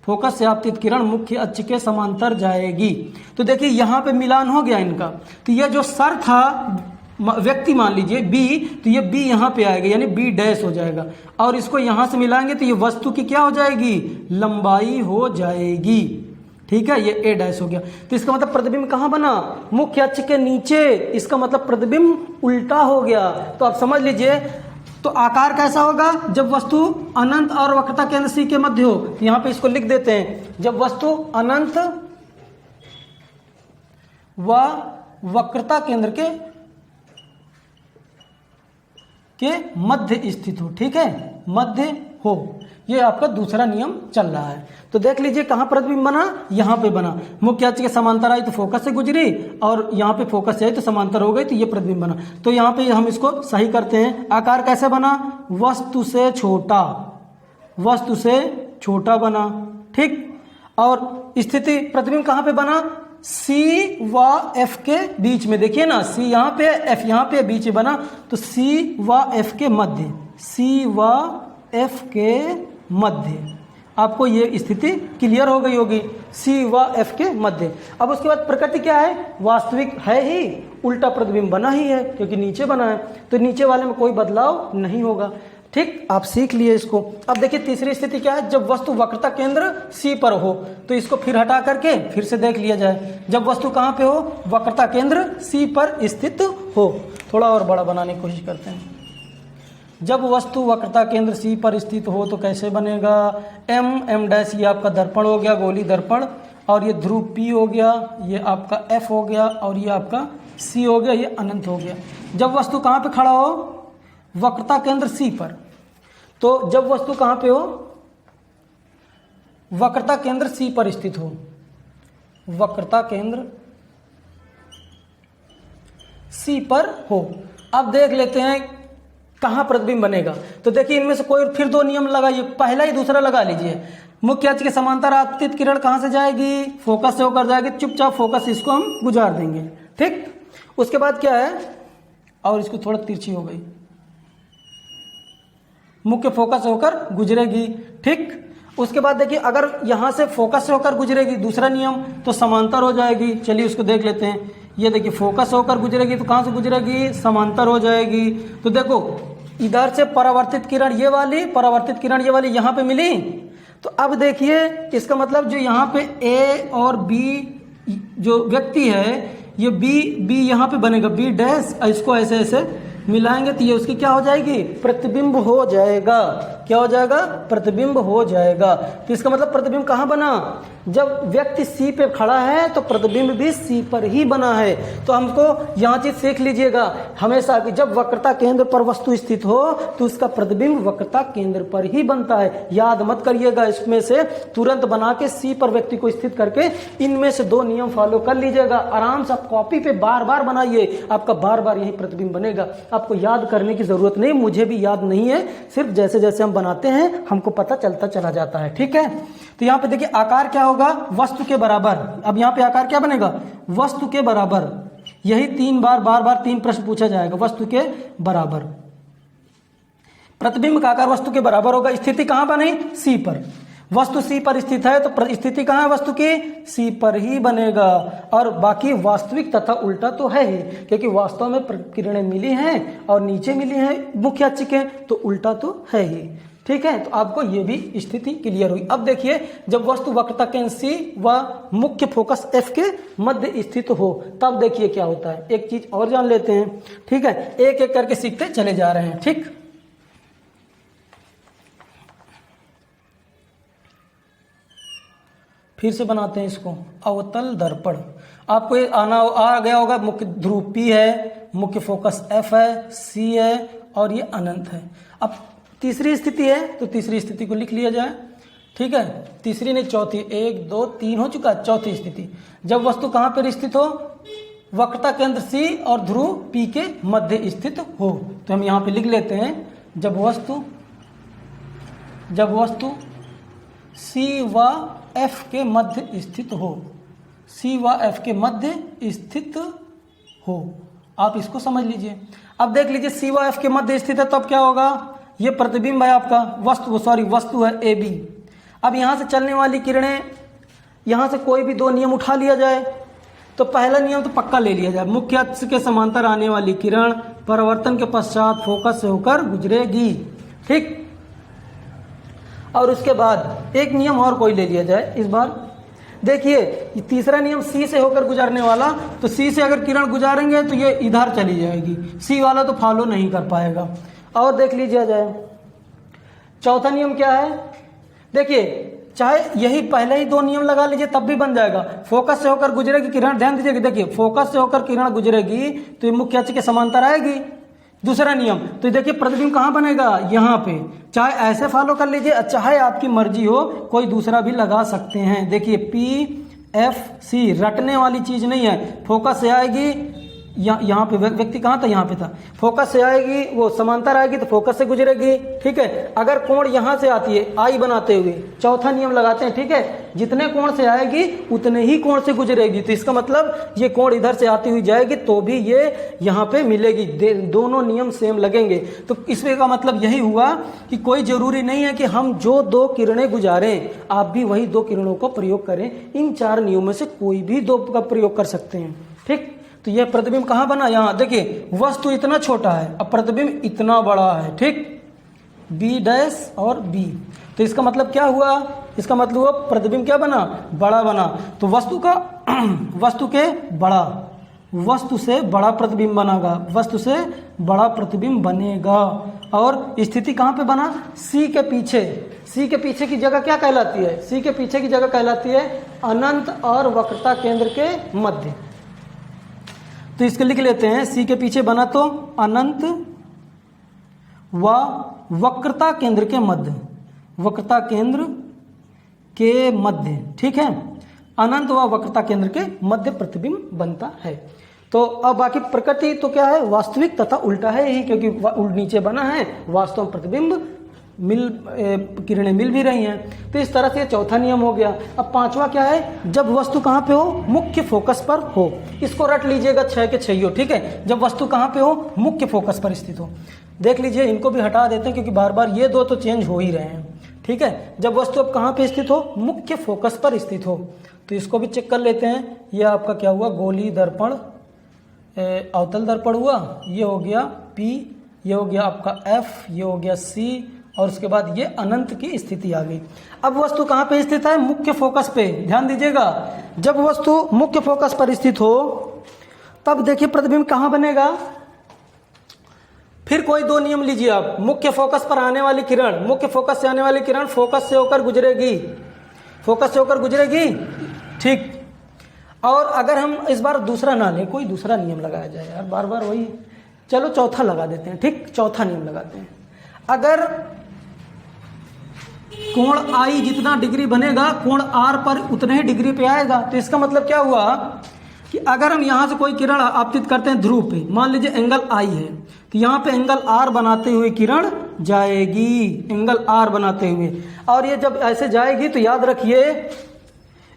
फोकस से आपतित किरण मुख्य अक्ष के समांतर जाएगी। तो देखिए यहाँ पे मिलान हो गया इनका, तो ये जो सर था व्यक्ति मान लीजिए बी, तो ये बी यहाँ पे आएगा, यानी बी डैश हो जाएगा, और इसको यहां से मिलाएंगे तो ये वस्तु की क्या हो जाएगी, लंबाई हो जाएगी। ठीक है, ये ए डैश हो गया। तो इसका मतलब प्रतिबिंब कहां बना, मुख्य अक्ष के नीचे, इसका मतलब प्रतिबिंब उल्टा हो गया। तो आप समझ लीजिए, तो आकार कैसा होगा, जब वस्तु अनंत और वक्रता केंद्र सी के मध्य हो, तो यहां पे इसको लिख देते हैं, जब वस्तु अनंत व वक्रता केंद्र के मध्य स्थित हो। ठीक है, मध्य हो, ये आपका दूसरा नियम चल रहा है। तो देख लीजिए कहां प्रतिबिंब बना, यहां पे बना, मुख्य अक्ष के समांतर आई तो फोकस से गुजरी, और यहां पे फोकस से आई तो समांतर हो गई, तो ये प्रतिबिंब बना। तो यहां पे हम इसको सही करते हैं, आकार कैसे बना, वस्तु से छोटा, वस्तु से छोटा बना। ठीक, और स्थिति प्रतिबिंब कहां पे बना, सी व एफ के बीच में, देखिए ना, सी यहां पे, एफ यहां पे, बीच में बना, तो सी व एफ के मध्य, सी व एफ के मध्य, आपको ये स्थिति क्लियर हो गई होगी, सी व एफ के मध्य। अब उसके बाद प्रकृति क्या है, वास्तविक है ही, उल्टा प्रतिबिंब बना ही है, क्योंकि नीचे बना है, तो नीचे वाले में कोई बदलाव नहीं होगा। ठीक, आप सीख लिए इसको। अब देखिए तीसरी स्थिति क्या है, जब वस्तु वक्रता केंद्र सी पर हो, तो इसको फिर हटा करके फिर से देख लिया जाए, जब वस्तु कहां पे हो, वक्रता केंद्र सी पर स्थित हो। थोड़ा और बड़ा बनाने की कोशिश करते हैं, जब वस्तु वक्रता केंद्र सी पर स्थित हो तो कैसे बनेगा, एम डैश, ये आपका दर्पण हो गया, गोली दर्पण, और ये ध्रुव पी हो गया, ये आपका एफ हो गया, और ये आपका सी हो गया, ये अनंत हो गया। जब वस्तु कहां पे खड़ा हो, वक्रता केंद्र सी पर, तो जब वस्तु कहां पे हो, वक्रता केंद्र सी पर स्थित हो, वक्रता केंद्र सी पर हो। अब देख लेते हैं कहां प्रतिबिंब बनेगा। तो देखिए इनमें से कोई फिर दो नियम लगाइए, पहला ही दूसरा लगा लीजिए। मुख्य अक्ष के समांतर आपतित किरण कहां से जाएगी, फोकस से होकर जाएगी, चुपचाप फोकस इसको हम गुजार देंगे। ठीक, उसके बाद क्या है, और इसको थोड़ा तिरछी हो गई, मुख्य फोकस होकर गुजरेगी। ठीक, उसके बाद देखिए अगर यहां से फोकस से होकर गुजरेगी, दूसरा नियम, तो समांतर हो जाएगी। चलिए उसको देख लेते हैं, ये देखिए फोकस होकर गुजरेगी तो कहां से गुजरेगी, समांतर हो जाएगी। तो देखो इधर से परावर्तित किरण ये वाली, परावर्तित किरण ये वाली यहां पे मिली, तो अब देखिए इसका मतलब जो यहाँ पे ए और बी जो व्यक्ति है, ये बी यहां पे बनेगा, बी डैश, इसको ऐसे ऐसे मिलाएंगे तो ये उसकी क्या हो जाएगी, प्रतिबिंब हो जाएगा। क्या हो जाएगा, प्रतिबिंब हो जाएगा। तो इसका मतलब प्रतिबिंब कहां बना, जब व्यक्ति सी पे खड़ा है तो प्रतिबिंब भी सी पर ही बना है। तो हमको यहां चीज सीख लीजिएगा हमेशा कि जब वक्रता केंद्र पर वस्तु स्थित हो तो उसका प्रतिबिंब वक्रता केंद्र पर ही बनता है। याद मत करिएगा, इसमें से तुरंत बना के सी पर व्यक्ति को स्थित करके इनमें से दो नियम फॉलो कर लीजिएगा। आराम से आप कॉपी पे बार बार बनाइए, आपका बार बार यही प्रतिबिंब बनेगा। आपको याद करने की जरूरत नहीं, मुझे भी याद नहीं है, सिर्फ जैसे जैसे हम बनाते हैं हमको पता चलता चला जाता है। ठीक है, तो यहाँ पे देखिए आकार क्या होगा, वस्तु के बराबर। अब यहाँ पे आकार क्या बनेगा, वस्तु के बराबर। यही बार बार तीन प्रश्न पूछा जाएगा, वस्तु के बराबर। प्रतिबिंब का आकार वस्तु के बराबर होगा। स्थिति कहां बनी, सी पर। वस्तु सी पर स्थित है तो स्थिति कहां है वस्तु की, सी पर ही बनेगा। और बाकी वास्तविक तथा उल्टा तो है ही, क्योंकि वास्तव में किरणें मिली हैं और नीचे मिली हैं मुख्य अक्ष के, तो उल्टा तो है ही। ठीक है, तो आपको ये भी स्थिति क्लियर हुई। अब देखिए, जब वस्तु वक्रता केंद्र C व मुख्य फोकस F के मध्य स्थित हो, तब देखिए क्या होता है। एक चीज और जान लेते हैं, ठीक है, एक एक करके सीखते चले जा रहे हैं। ठीक, फिर से बनाते हैं इसको। अवतल दर्पण, आपको ये आ गया होगा। मुख्य ध्रुव P है, मुख्य फोकस F है, C है और ये अनंत है। अब तीसरी स्थिति है, तो तीसरी स्थिति को लिख लिया जाए। ठीक है, तीसरी नहीं चौथी, 1 2 3 हो चुका। चौथी स्थिति, जब वस्तु कहाँ पर स्थित हो, वक्रता केंद्र C और ध्रुव P के मध्य स्थित हो। तो हम यहाँ पे लिख लेते हैं, जब वस्तु C व F के मध्य स्थित हो, C व F के मध्य स्थित हो। आप इसको समझ लीजिए। अब देख लीजिए, C व F के मध्य स्थित है, तब क्या होगा, ये प्रतिबिंब है आपका, वस्तु है AB। अब यहाँ से चलने वाली किरणें, यहाँ से कोई भी 2 नियम उठा लिया जाए, तो पहला नियम तो पक्का ले लिया जाए, मुख्य अक्ष के समांतर आने वाली किरण परावर्तन के पश्चात फोकस से होकर गुजरेगी। ठीक, और उसके बाद एक नियम और कोई ले लिया जाए। इस बार देखिए, तीसरा नियम C से होकर गुजरने वाला, तो C से अगर किरण गुजारेंगे तो ये इधर चली जाएगी, C वाला तो फॉलो नहीं कर पाएगा। और देख लीजिए जाए, चौथा नियम क्या है, देखिए, चाहे यही पहले ही 2 नियम लगा लीजिए तब भी बन जाएगा। फोकस से होकर गुजरेगी किरण, ध्यान दीजिएगा, देखिए फोकस से होकर किरण गुजरेगी तो ये मुख्य अक्ष के समांतर आएगी। दूसरा नियम, तो देखिए प्रतिबिंब कहाँ बनेगा, यहाँ पे। चाहे ऐसे फॉलो कर लीजिए, चाहे आपकी मर्जी हो, कोई दूसरा भी लगा सकते हैं। देखिए PFC रटने वाली चीज नहीं है, फोकस से आएगी, यहाँ पे व्यक्ति कहाँ था, यहाँ पे था, फोकस से आएगी, वो समांतर आएगी तो फोकस से गुजरेगी। ठीक है, अगर कोण यहाँ से आती है आई बनाते हुए, चौथा नियम लगाते हैं। ठीक है, जितने कोण से आएगी उतने ही कोण से गुजरेगी, तो इसका मतलब ये कोण इधर से आती हुई जाएगी तो भी ये यहाँ पे मिलेगी, दोनों नियम सेम लगेंगे। तो इसमें का मतलब यही हुआ कि कोई जरूरी नहीं है कि हम जो 2 किरणें गुजारें आप भी वही 2 किरणों का प्रयोग करें, इन 4 नियमों से कोई भी 2 का प्रयोग कर सकते हैं। ठीक, तो यह प्रतिबिंब कहाँ बना, यहाँ देखिए, वस्तु इतना छोटा है, अब प्रतिबिंब इतना बड़ा है। ठीक, B' और B, तो इसका मतलब क्या हुआ, इसका मतलब हुआ प्रतिबिंब क्या बना, बड़ा बना। तो वस्तु से बड़ा प्रतिबिंब बनेगा, वस्तु से बड़ा प्रतिबिंब बनेगा। और स्थिति कहाँ पे बना, C के पीछे। C के पीछे की जगह क्या कहलाती है, C के पीछे की जगह कहलाती है अनंत और वक्रता केंद्र के मध्य। तो इसको लिख लेते हैं, C के पीछे बना तो अनंत व वक्रता केंद्र के मध्य, वक्रता केंद्र के मध्य। ठीक है, अनंत व वक्रता केंद्र के मध्य प्रतिबिंब बनता है। तो अब बाकी प्रकृति तो क्या है, वास्तविक तथा उल्टा है ही, क्योंकि नीचे बना है, वास्तव में प्रतिबिंब किरणें मिल भी रही हैं। तो इस तरह से चौथा नियम हो गया। अब पांचवा क्या है, जब वस्तु कहाँ पे हो, मुख्य फोकस पर हो। इसको रट लीजिएगा 6 के 6 हो। ठीक है, जब वस्तु कहाँ पे हो, मुख्य फोकस पर स्थित हो। देख लीजिए, इनको भी हटा देते हैं क्योंकि बार बार ये 2 तो चेंज हो ही रहे हैं। ठीक है, जब वस्तु अब कहाँ पे स्थित हो, मुख्य फोकस पर स्थित हो, तो इसको भी चेक कर लेते हैं। ये आपका क्या हुआ, गोली दर्पण, अवतल दर्पण हुआ, ये हो गया P, ये हो गया आपका F, ये हो गया C, और उसके बाद ये अनंत की स्थिति आ गई। अब वस्तु कहाँ पे स्थित है, मुख्य फोकस पे। ध्यान दीजिएगा, जब वस्तु मुख्य फोकस पर स्थित हो तब देखिए प्रतिबिंब कहाँ बनेगा। फिर कोई 2 नियम लीजिए आप। मुख्य फोकस पर आने वाली किरण, मुख्य फोकस से आने वाली किरण फोकस से होकर गुजरेगी, फोकस से होकर गुजरेगी। ठीक, और अगर हम इस बार दूसरा ना लें, कोई दूसरा नियम लगाया जाए यार, बार बार वही, चलो चौथा लगा देते हैं। ठीक, चौथा नियम लगाते हैं। अगर कोण I जितना डिग्री बनेगा, कोण R पर उतने ही डिग्री पे आएगा। तो इसका मतलब क्या हुआ कि अगर हम यहां से कोई किरण आपतित करते हैं ध्रुव पे, मान लीजिए एंगल I है, तो यहाँ पे एंगल R बनाते हुए किरण जाएगी, एंगल R बनाते हुए। और ये जब ऐसे जाएगी तो याद रखिए,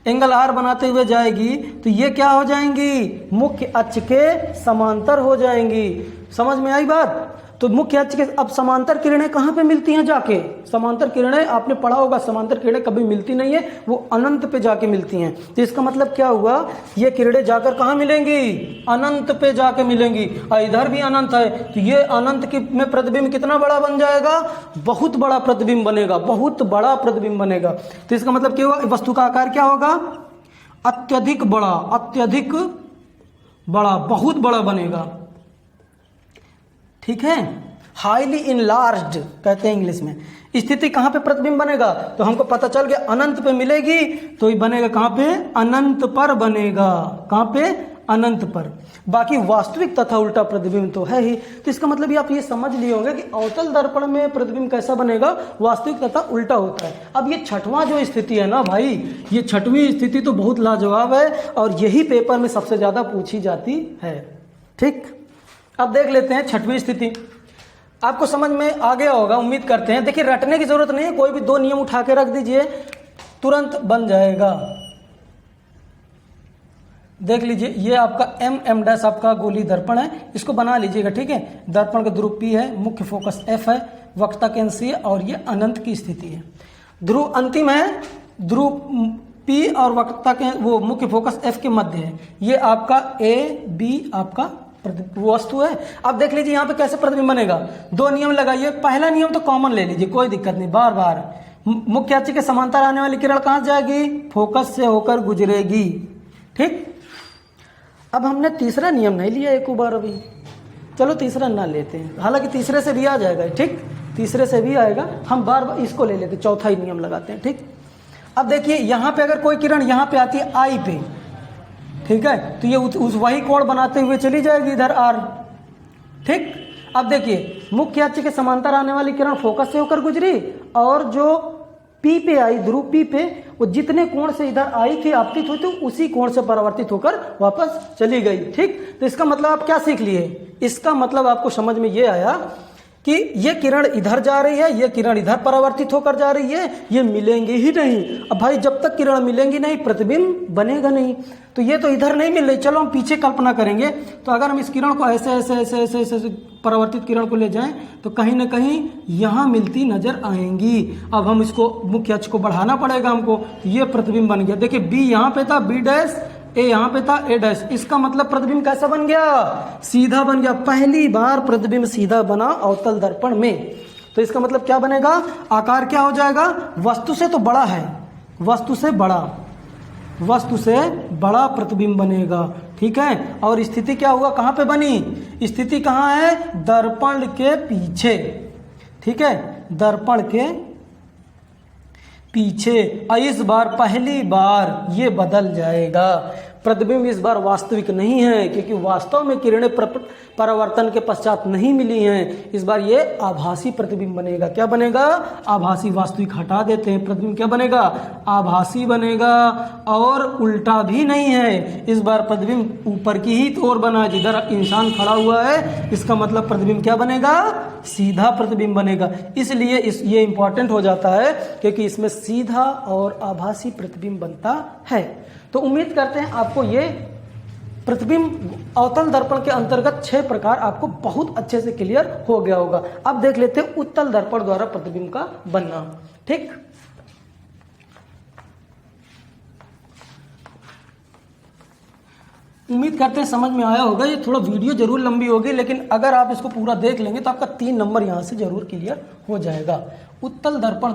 एंगल R बनाते हुए जाएगी तो ये क्या हो जाएंगी, मुख्य अक्ष के समांतर हो जाएंगी। समझ में आई बात। तो मुख्य अक्ष के अब समांतर किरणें कहाँ पे मिलती हैं जाके? समांतर किरणें आपने पढ़ा होगा, समांतर किरणें कभी मिलती नहीं है, वो अनंत पे जाके मिलती हैं। तो इसका मतलब क्या हुआ, ये किरणें जाकर कहाँ मिलेंगी? अनंत पे जाके मिलेंगी। और इधर भी अनंत है, तो ये अनंत की में प्रतिबिंब कितना बड़ा बन जाएगा? बहुत बड़ा प्रतिबिंब बनेगा, बहुत बड़ा प्रतिबिंब बनेगा। तो इसका मतलब क्या हुआ, वस्तु का आकार क्या होगा? अत्यधिक बड़ा, अत्यधिक बड़ा, बहुत बड़ा बनेगा। ठीक है, हाईली इनलार्ज्ड कहते हैं इंग्लिश में। स्थिति कहाँ पे प्रतिबिंब बनेगा? तो हमको पता चल गया अनंत पे मिलेगी, तो ये बनेगा कहाँ पे? अनंत पर बनेगा। कहाँ पे? अनंत पर। बाकी वास्तविक तथा उल्टा प्रतिबिंब तो है ही। तो इसका मतलब ये आप ये समझ लिए होंगे कि अवतल दर्पण में प्रतिबिंब कैसा बनेगा? वास्तविक तथा उल्टा होता है। अब ये छठवां जो स्थिति है ना भाई, ये छठवीं स्थिति तो बहुत लाजवाब है और यही पेपर में सबसे ज्यादा पूछी जाती है। ठीक, अब देख लेते हैं छठवीं स्थिति। आपको समझ में आ गया होगा, उम्मीद करते हैं। देखिए, रटने की जरूरत नहीं है, कोई भी 2 नियम उठा के रख दीजिए, तुरंत बन जाएगा। देख लीजिए, ये आपका M डैश आपका गोली दर्पण है, इसको बना लीजिएगा। ठीक है, दर्पण का ध्रुव P है, मुख्य फोकस F है, वक्रता केंद्र C है और ये अनंत की स्थिति है। ध्रुव अंतिम है, ध्रुव P और वक्रता के वो मुख्य फोकस F के मध्य है। ये आपका A B आपका वस्तु है। अब देख लीजिए यहाँ पे कैसे प्रतिबिंब बनेगा। 2 नियम लगाइए। पहला नियम तो कॉमन ले लीजिए, कोई दिक्कत नहीं। बार बार मुख्य अक्ष के समांतर आने वाली किरण कहाँ जाएगी? फोकस से होकर गुजरेगी। ठीक, अब हमने तीसरा नियम नहीं लिया एक बार अभी, चलो तीसरा ना लेते हैं, हालांकि तीसरे से भी आ जाएगा। ठीक, तीसरे से भी आएगा, हम बार बार इसको ले लेते, चौथा ही नियम लगाते हैं। ठीक, अब देखिए यहाँ पे अगर कोई किरण यहाँ पे आती है आई पे, ठीक है, तो ये उस वही कोण बनाते हुए चली जाएगी इधर आर। ठीक, अब देखिए मुख्य अक्ष के समांतर आने वाली किरण फोकस से होकर गुजरी और जो P पे आई, ध्रुव P पे, वो जितने कोण से इधर आई थी आपतित हुई थी, उसी कोण से परावर्तित होकर वापस चली गई। ठीक, तो इसका मतलब आप क्या सीख लिए? इसका मतलब आपको समझ में ये आया कि ये किरण इधर जा रही है, ये किरण इधर परावर्तित होकर जा रही है, ये मिलेंगे ही नहीं। अब भाई जब तक किरण मिलेंगी नहीं, प्रतिबिंब बनेगा नहीं। तो ये तो इधर नहीं मिल रही, चलो हम पीछे कल्पना करेंगे। तो अगर हम इस किरण को ऐसे ऐसे ऐसे ऐसे ऐसे, ऐसे परावर्तित किरण को ले जाएं तो कहीं ना कहीं यहाँ मिलती नजर आएंगी। अब हम इसको मुख्य अक्ष को बढ़ाना पड़ेगा हमको। ये प्रतिबिंब बन गया। देखिए B यहाँ पे था, B डैश, ए यहाँ पे था, ए डैश। इसका मतलब प्रतिबिंब कैसा बन गया? सीधा बन गया। पहली बार प्रतिबिंब सीधा बना अवतल दर्पण में। तो इसका मतलब क्या बनेगा? आकार क्या हो जाएगा? वस्तु से तो बड़ा है, वस्तु से बड़ा, वस्तु से बड़ा प्रतिबिंब बनेगा। ठीक है, और स्थिति क्या हुआ? कहाँ पे बनी? स्थिति कहाँ है? दर्पण के पीछे। ठीक है, दर्पण के पीछे। और इस बार पहली बार ये बदल जाएगा। प्रतिबिंब इस बार वास्तविक नहीं है, क्योंकि वास्तव में किरणें परावर्तन के पश्चात नहीं मिली हैं। इस बार ये आभासी प्रतिबिंब बनेगा। क्या बनेगा? आभासी। वास्तविक हटा देते हैं, प्रतिबिंब क्या बनेगा? आभासी बनेगा। और उल्टा भी नहीं है, इस बार प्रतिबिंब ऊपर की ही ओर बना, जिधर इंसान खड़ा हुआ है। इसका मतलब प्रतिबिंब क्या बनेगा? सीधा प्रतिबिंब बनेगा। इसलिए ये इंपॉर्टेंट हो जाता है, क्योंकि इसमें सीधा और आभासी प्रतिबिंब बनता है। तो उम्मीद करते हैं आपको ये प्रतिबिंब अवतल दर्पण के अंतर्गत 6 प्रकार आपको बहुत अच्छे से क्लियर हो गया होगा। अब देख लेते हैं उत्तल दर्पण द्वारा प्रतिबिंब का बनना। ठीक, उम्मीद करते हैं समझ में आया होगा। ये थोड़ा वीडियो जरूर लंबी होगी, लेकिन अगर आप इसको पूरा देख लेंगे तो आपका 3 नंबर यहां से जरूर क्लियर हो जाएगा। उत्तल दर्पण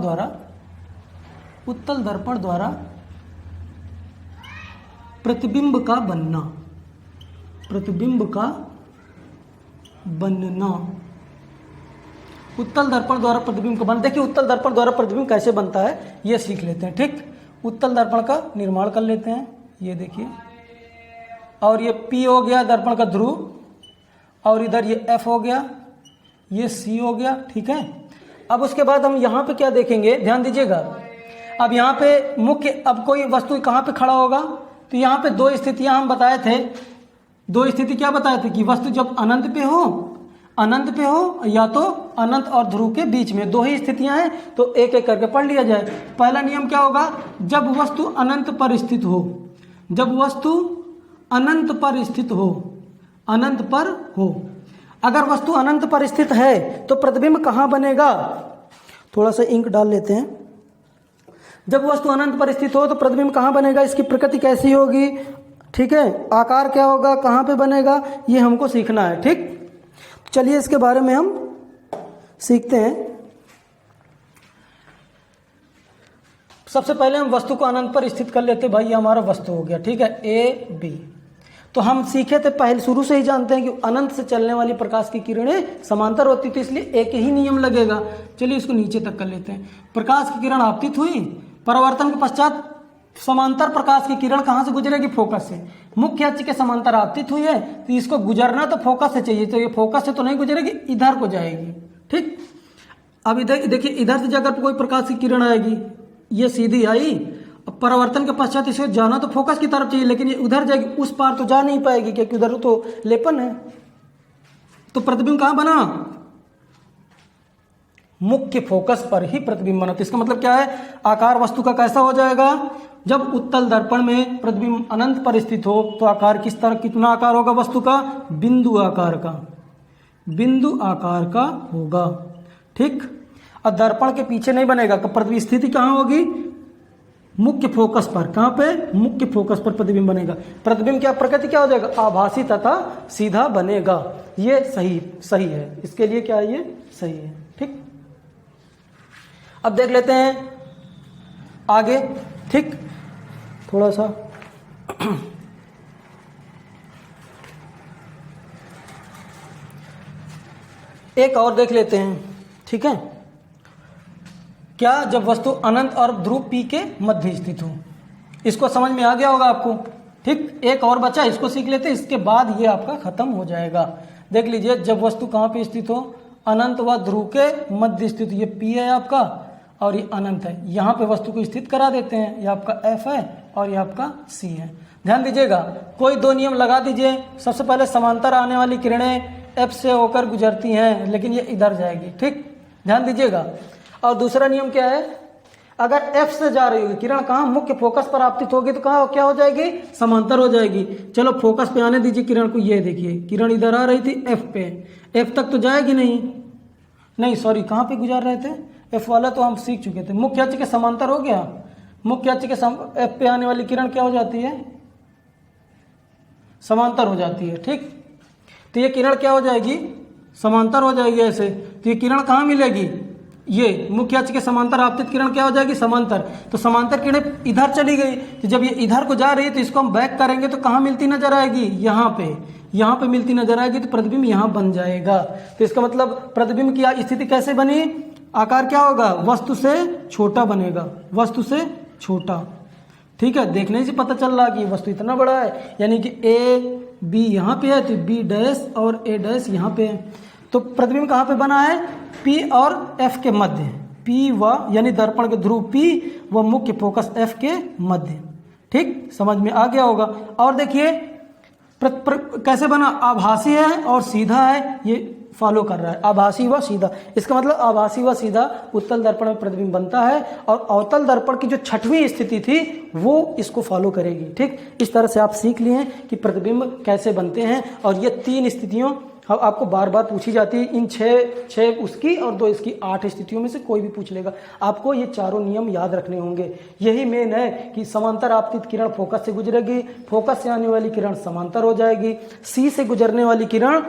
द्वारा प्रतिबिंब का बनना, प्रतिबिंब का बनना, उत्तल दर्पण द्वारा प्रतिबिंब का बनना। देखिए उत्तल दर्पण द्वारा प्रतिबिंब कैसे बनता है ये सीख लेते हैं। ठीक, उत्तल दर्पण का निर्माण कर लेते हैं। ये देखिए, और ये P हो गया दर्पण का ध्रुव, और इधर ये F हो गया, ये C हो गया। ठीक है, अब उसके बाद हम यहाँ पे क्या देखेंगे, ध्यान दीजिएगा। अब यहाँ पे मुख्य, अब कोई वस्तु कहाँ पे खड़ा होगा, तो यहाँ पे 2 स्थितियां हम बताए थे। 2 स्थिति क्या बताए थे कि वस्तु जब अनंत पे हो या तो अनंत और ध्रुव के बीच में, 2 ही स्थितियां हैं। तो एक एक करके पढ़ लिया जाए। पहला नियम क्या होगा? जब वस्तु अनंत पर स्थित हो, जब वस्तु अनंत पर स्थित हो, अनंत पर हो। अगर वस्तु अनंत पर स्थित है तो प्रतिबिंब कहाँ बनेगा? थोड़ा सा इंक डाल लेते हैं। जब वस्तु अनंत पर स्थित हो तो प्रतिबिंब कहाँ बनेगा, इसकी प्रकृति कैसी होगी, ठीक है, आकार क्या होगा, कहाँ पे बनेगा, ये हमको सीखना है। ठीक, चलिए इसके बारे में हम सीखते हैं। सबसे पहले हम वस्तु को अनंत पर स्थित कर लेते हैं। भाई ये हमारा वस्तु हो गया, ठीक है, ए बी। तो हम सीखे थे, पहले शुरू से ही जानते हैं कि अनंत से चलने वाली प्रकाश की किरणें समांतर होती थी, इसलिए एक ही नियम लगेगा। चलिए इसको नीचे तक कर लेते हैं। प्रकाश की किरण आपतित हुई, परावर्तन के पश्चात समांतर प्रकाश की किरण कहाँ से गुजरेगी? फोकस से। मुख्य अक्ष के समांतर आपतित हुई है तो इसको गुजरना तो फोकस से चाहिए, तो ये फोकस से तो नहीं गुजरेगी, इधर को जाएगी। ठीक, अब इधर देखिए, इधर से अगर कोई प्रकाश की किरण आएगी, ये सीधी आई, अब परावर्तन के पश्चात इसे जाना तो फोकस की तरफ चाहिए, लेकिन ये उधर जाएगी, उस पार तो जा नहीं पाएगी क्योंकि उधर तो लेपन है। तो प्रतिबिंब कहाँ बना? मुख्य फोकस पर ही प्रतिबिंब बना। तो इसका मतलब क्या है? आकार वस्तु का कैसा हो जाएगा? जब उत्तल दर्पण में प्रतिबिंब अनंत पर स्थित हो तो आकार किस तरह, कितना आकार होगा वस्तु का? बिंदु आकार का, बिंदु आकार का होगा। ठीक, और दर्पण के पीछे नहीं बनेगा। प्रतिबिंब स्थिति कहाँ होगी? मुख्य फोकस पर। कहाँ पे? मुख्य फोकस पर प्रतिबिंब बनेगा। प्रतिबिंब क्या प्रकृति क्या हो जाएगा? आभासी तथा सीधा बनेगा। ये सही है, इसके लिए क्या है? ये सही है। ठीक, अब देख लेते हैं आगे। ठीक, थोड़ा सा एक और देख लेते हैं। ठीक है, क्या जब वस्तु अनंत और ध्रुव P के मध्य स्थित हो, इसको समझ में आ गया होगा आपको। ठीक, एक और बचा, इसको सीख लेते हैं, इसके बाद ये आपका खत्म हो जाएगा। देख लीजिए, जब वस्तु कहाँ पे स्थित हो? अनंत व ध्रुव के मध्य स्थित। ये P है आपका और ये अनंत है, यहाँ पे वस्तु को स्थित करा देते हैं। ये आपका F है और ये आपका C है। ध्यान दीजिएगा, कोई दो नियम लगा दीजिए। सबसे पहले समांतर आने वाली किरणें F से होकर गुजरती हैं, लेकिन ये इधर जाएगी। ठीक, ध्यान दीजिएगा। और दूसरा नियम क्या है? अगर F से जा रही होगी किरण, कहाँ? मुख्य फोकस पर आपतित होगी तो कहाँ क्या हो जाएगी? समांतर हो जाएगी। चलो फोकस पे आने दीजिए किरण को। ये देखिए, किरण इधर आ रही थी F पे, F तक तो जाएगी नहीं, सॉरी, कहाँ पे गुजार रहे थे? F वाला तो हम सीख चुके थे। मुख्य अक्ष के समांतर हो गया। मुख्य अक्ष के F पे आने वाली किरण क्या हो जाती है? समांतर हो जाती है। ठीक, तो ये किरण क्या हो जाएगी? समांतर हो जाएगी ऐसे। तो ये किरण कहाँ मिलेगी? ये मुख्य अक्ष के समांतर आपतित किरण क्या हो जाएगी? समांतर। तो समांतर किरण इधर चली गई, तो जब ये इधर को जा रही है तो इसको हम बैक करेंगे तो कहाँ मिलती नजर आएगी? यहाँ पे मिलती नजर आएगी, तो प्रतिबिंब यहाँ बन जाएगा। तो इसका मतलब प्रतिबिंब की स्थिति कैसे बनी? आकार क्या होगा? वस्तु से छोटा बनेगा, वस्तु से छोटा। ठीक है, देखने से पता चल रहा कि वस्तु इतना बड़ा है, यानी कि ए बी यहाँ पे है तो बी डैश और ए डैश यहाँ पे है। तो प्रतिबिंब कहाँ पे बना है? P और F के मध्य। P व यानी दर्पण के ध्रुव P व मुख्य फोकस F के मध्य। ठीक, समझ में आ गया होगा। और देखिए कैसे बना? आभासी है और सीधा है, ये फॉलो कर रहा है, आभासी व सीधा। इसका मतलब आभासी व सीधा उत्तल दर्पण में प्रतिबिंब बनता है और अवतल दर्पण की जो छठवीं स्थिति थी वो इसको फॉलो करेगी। ठीक, इस तरह से आप सीख लिए कि प्रतिबिंब कैसे बनते हैं। और ये तीन स्थितियों आपको बार बार पूछी जाती है। इन छः उसकी और 2 इसकी 8 स्थितियों में से कोई भी पूछ लेगा। आपको ये चारों नियम याद रखने होंगे। यही मेन है कि समांतर आपतित किरण फोकस से गुजरेगी, फोकस से आने वाली किरण समांतर हो जाएगी, सी से गुजरने वाली किरण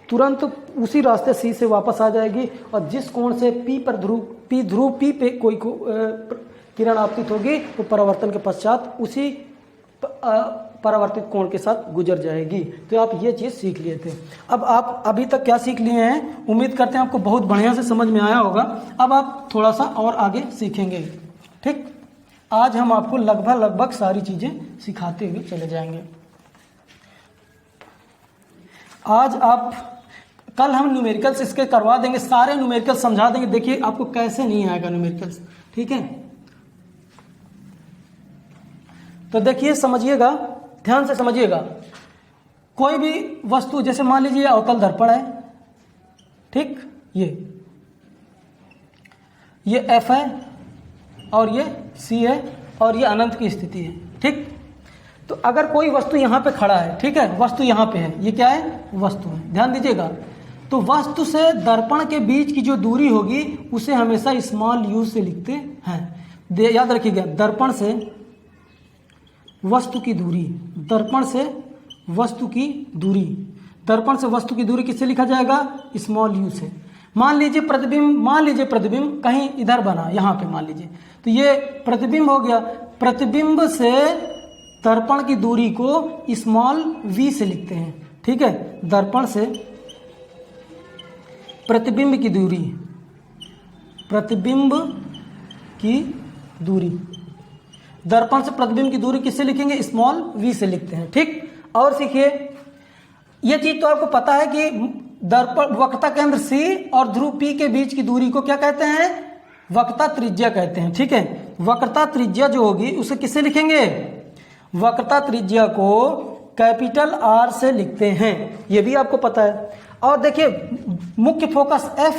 तुरंत उसी रास्ते सी से वापस आ जाएगी, और जिस कोण से ध्रुव पी पे कोई किरण आपतित होगी तो परावर्तन के पश्चात उसी परावर्तित कोण के साथ गुजर जाएगी। तो आप ये चीज़ सीख लिए थे। अब आप अभी तक क्या सीख लिए हैं? उम्मीद करते हैं आपको बहुत बढ़िया से समझ में आया होगा। अब आप थोड़ा सा और आगे सीखेंगे। ठीक, आज हम आपको लगभग सारी चीज़ें सिखाते हुए चले जाएंगे। आज आप कल हम न्यूमेरिकल्स इसके करवा देंगे, सारे न्यूमेरिकल्स समझा देंगे। देखिए आपको कैसे नहीं आएगा न्यूमेरिकल्स। ठीक है, तो देखिए समझिएगा, ध्यान से समझिएगा। कोई भी वस्तु, जैसे मान लीजिए अवतल दर्पण है, ठीक, ये F है और ये C है और ये अनंत की स्थिति है। ठीक, तो अगर कोई वस्तु यहाँ पे खड़ा है, ठीक है, वस्तु यहाँ पे है, ये क्या है? वस्तु है। ध्यान दीजिएगा, तो वस्तु से दर्पण के बीच की जो दूरी होगी उसे हमेशा स्मॉल यू से लिखते हैं। याद रखिएगा, दर्पण से वस्तु की दूरी, दर्पण से वस्तु की दूरी, दर्पण से वस्तु की दूरी किससे लिखा जाएगा? स्मॉल यू से। मान लीजिए प्रतिबिंब कहीं इधर बना, यहाँ पे मान लीजिए, तो ये प्रतिबिंब हो गया। प्रतिबिंब से दर्पण की दूरी को स्मॉल वी से लिखते हैं, ठीक है। दर्पण से प्रतिबिंब की दूरी, प्रतिबिंब की दूरी, दर्पण से प्रतिबिंब की दूरी किससे लिखेंगे? स्मॉल वी से लिखते हैं, ठीक। और सीखिए, यह चीज तो आपको पता है कि दर्पण वक्रता केंद्र C और ध्रुव P के बीच की दूरी को क्या कहते हैं? वक्रता त्रिज्या कहते हैं, ठीक है। वक्रता त्रिज्या जो होगी उसे किससे लिखेंगे? वक्रता त्रिज्या को कैपिटल R से लिखते हैं, यह भी आपको पता है। और देखिए, मुख्य फोकस F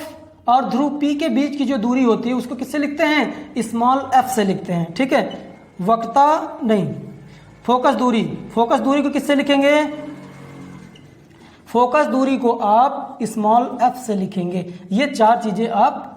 और ध्रुव P के बीच की जो दूरी होती है उसको किससे लिखते हैं? स्मॉल f से लिखते हैं, ठीक है। वक्रता नहीं, फोकस दूरी, फोकस दूरी को किससे लिखेंगे? फोकस दूरी को आप स्मॉल f से लिखेंगे। ये चार चीजें आप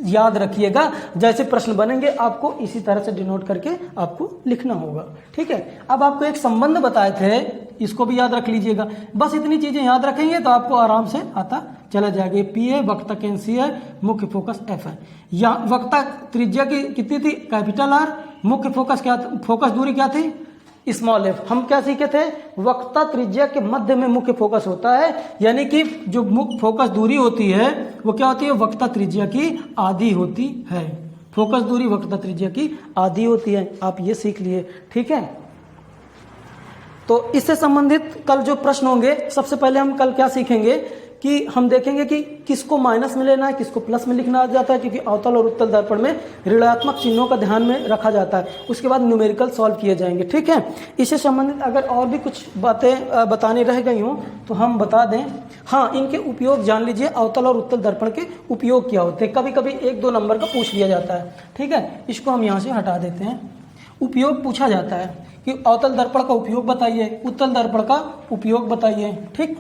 याद रखिएगा, जैसे प्रश्न बनेंगे आपको इसी तरह से डिनोट करके आपको लिखना होगा, ठीक है। अब आपको एक संबंध बताए थे, इसको भी याद रख लीजिएगा। बस इतनी चीजें याद रखेंगे तो आपको आराम से आता चला जाएगा। P है, वक्रता केंद्र C है, मुख्य फोकस F है। यहाँ वक्रता त्रिज्या की कितनी थी? Capital R। मुख्य फोकस क्या, फोकस दूरी क्या थी? Small f। हम क्या सीखे थे? वक्रता त्रिज्या के मध्य में मुख्य फोकस होता है, यानी कि जो मुख्य फोकस दूरी होती है वो क्या होती है? वक्रता त्रिज्या की आधी होती है। फोकस दूरी वक्रता त्रिज्या की आधी होती है, आप ये सीख लिए, ठीक है। तो इससे संबंधित कल जो प्रश्न होंगे, सबसे पहले हम कल क्या सीखेंगे कि हम देखेंगे कि किसको माइनस में लेना है, किसको प्लस में लिखना जाता है, क्योंकि अवतल और उत्तल दर्पण में ऋणात्मक चिन्हों का ध्यान में रखा जाता है। उसके बाद न्यूमेरिकल सॉल्व किए जाएंगे, ठीक है। इससे संबंधित अगर और भी कुछ बातें बतानी रह गई हों तो हम बता दें। हाँ, इनके उपयोग जान लीजिए, अवतल और उत्तल दर्पण के उपयोग क्या होते हैं। कभी कभी 1-2 नंबर का पूछ लिया जाता है, ठीक है। इसको हम यहाँ से हटा देते हैं। उपयोग पूछा जाता है कि अवतल दर्पण का उपयोग बताइए, उत्तल दर्पण का उपयोग बताइए, ठीक।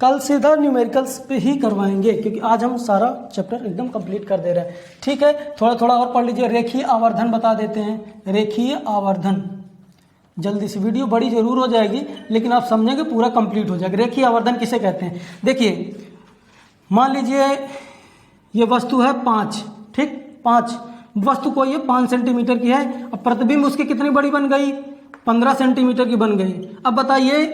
कल सीधा न्यूमेरिकल्स पे ही करवाएंगे, क्योंकि आज हम सारा चैप्टर एकदम कंप्लीट कर दे रहे हैं, ठीक है। थोड़ा थोड़ा और पढ़ लीजिए। रेखीय आवर्धन बता देते हैं। रेखीय आवर्धन, जल्दी से, वीडियो बड़ी जरूर हो जाएगी लेकिन आप समझेंगे पूरा कंप्लीट हो जाएगा। रेखीय आवर्धन किसे कहते हैं? देखिए, मान लीजिए ये वस्तु है 5, ठीक, 5 वस्तु को, ये 5 सेंटीमीटर की है। अब प्रतिबिंब उसकी कितनी बड़ी बन गई? 15 सेंटीमीटर की बन गई। अब बताइए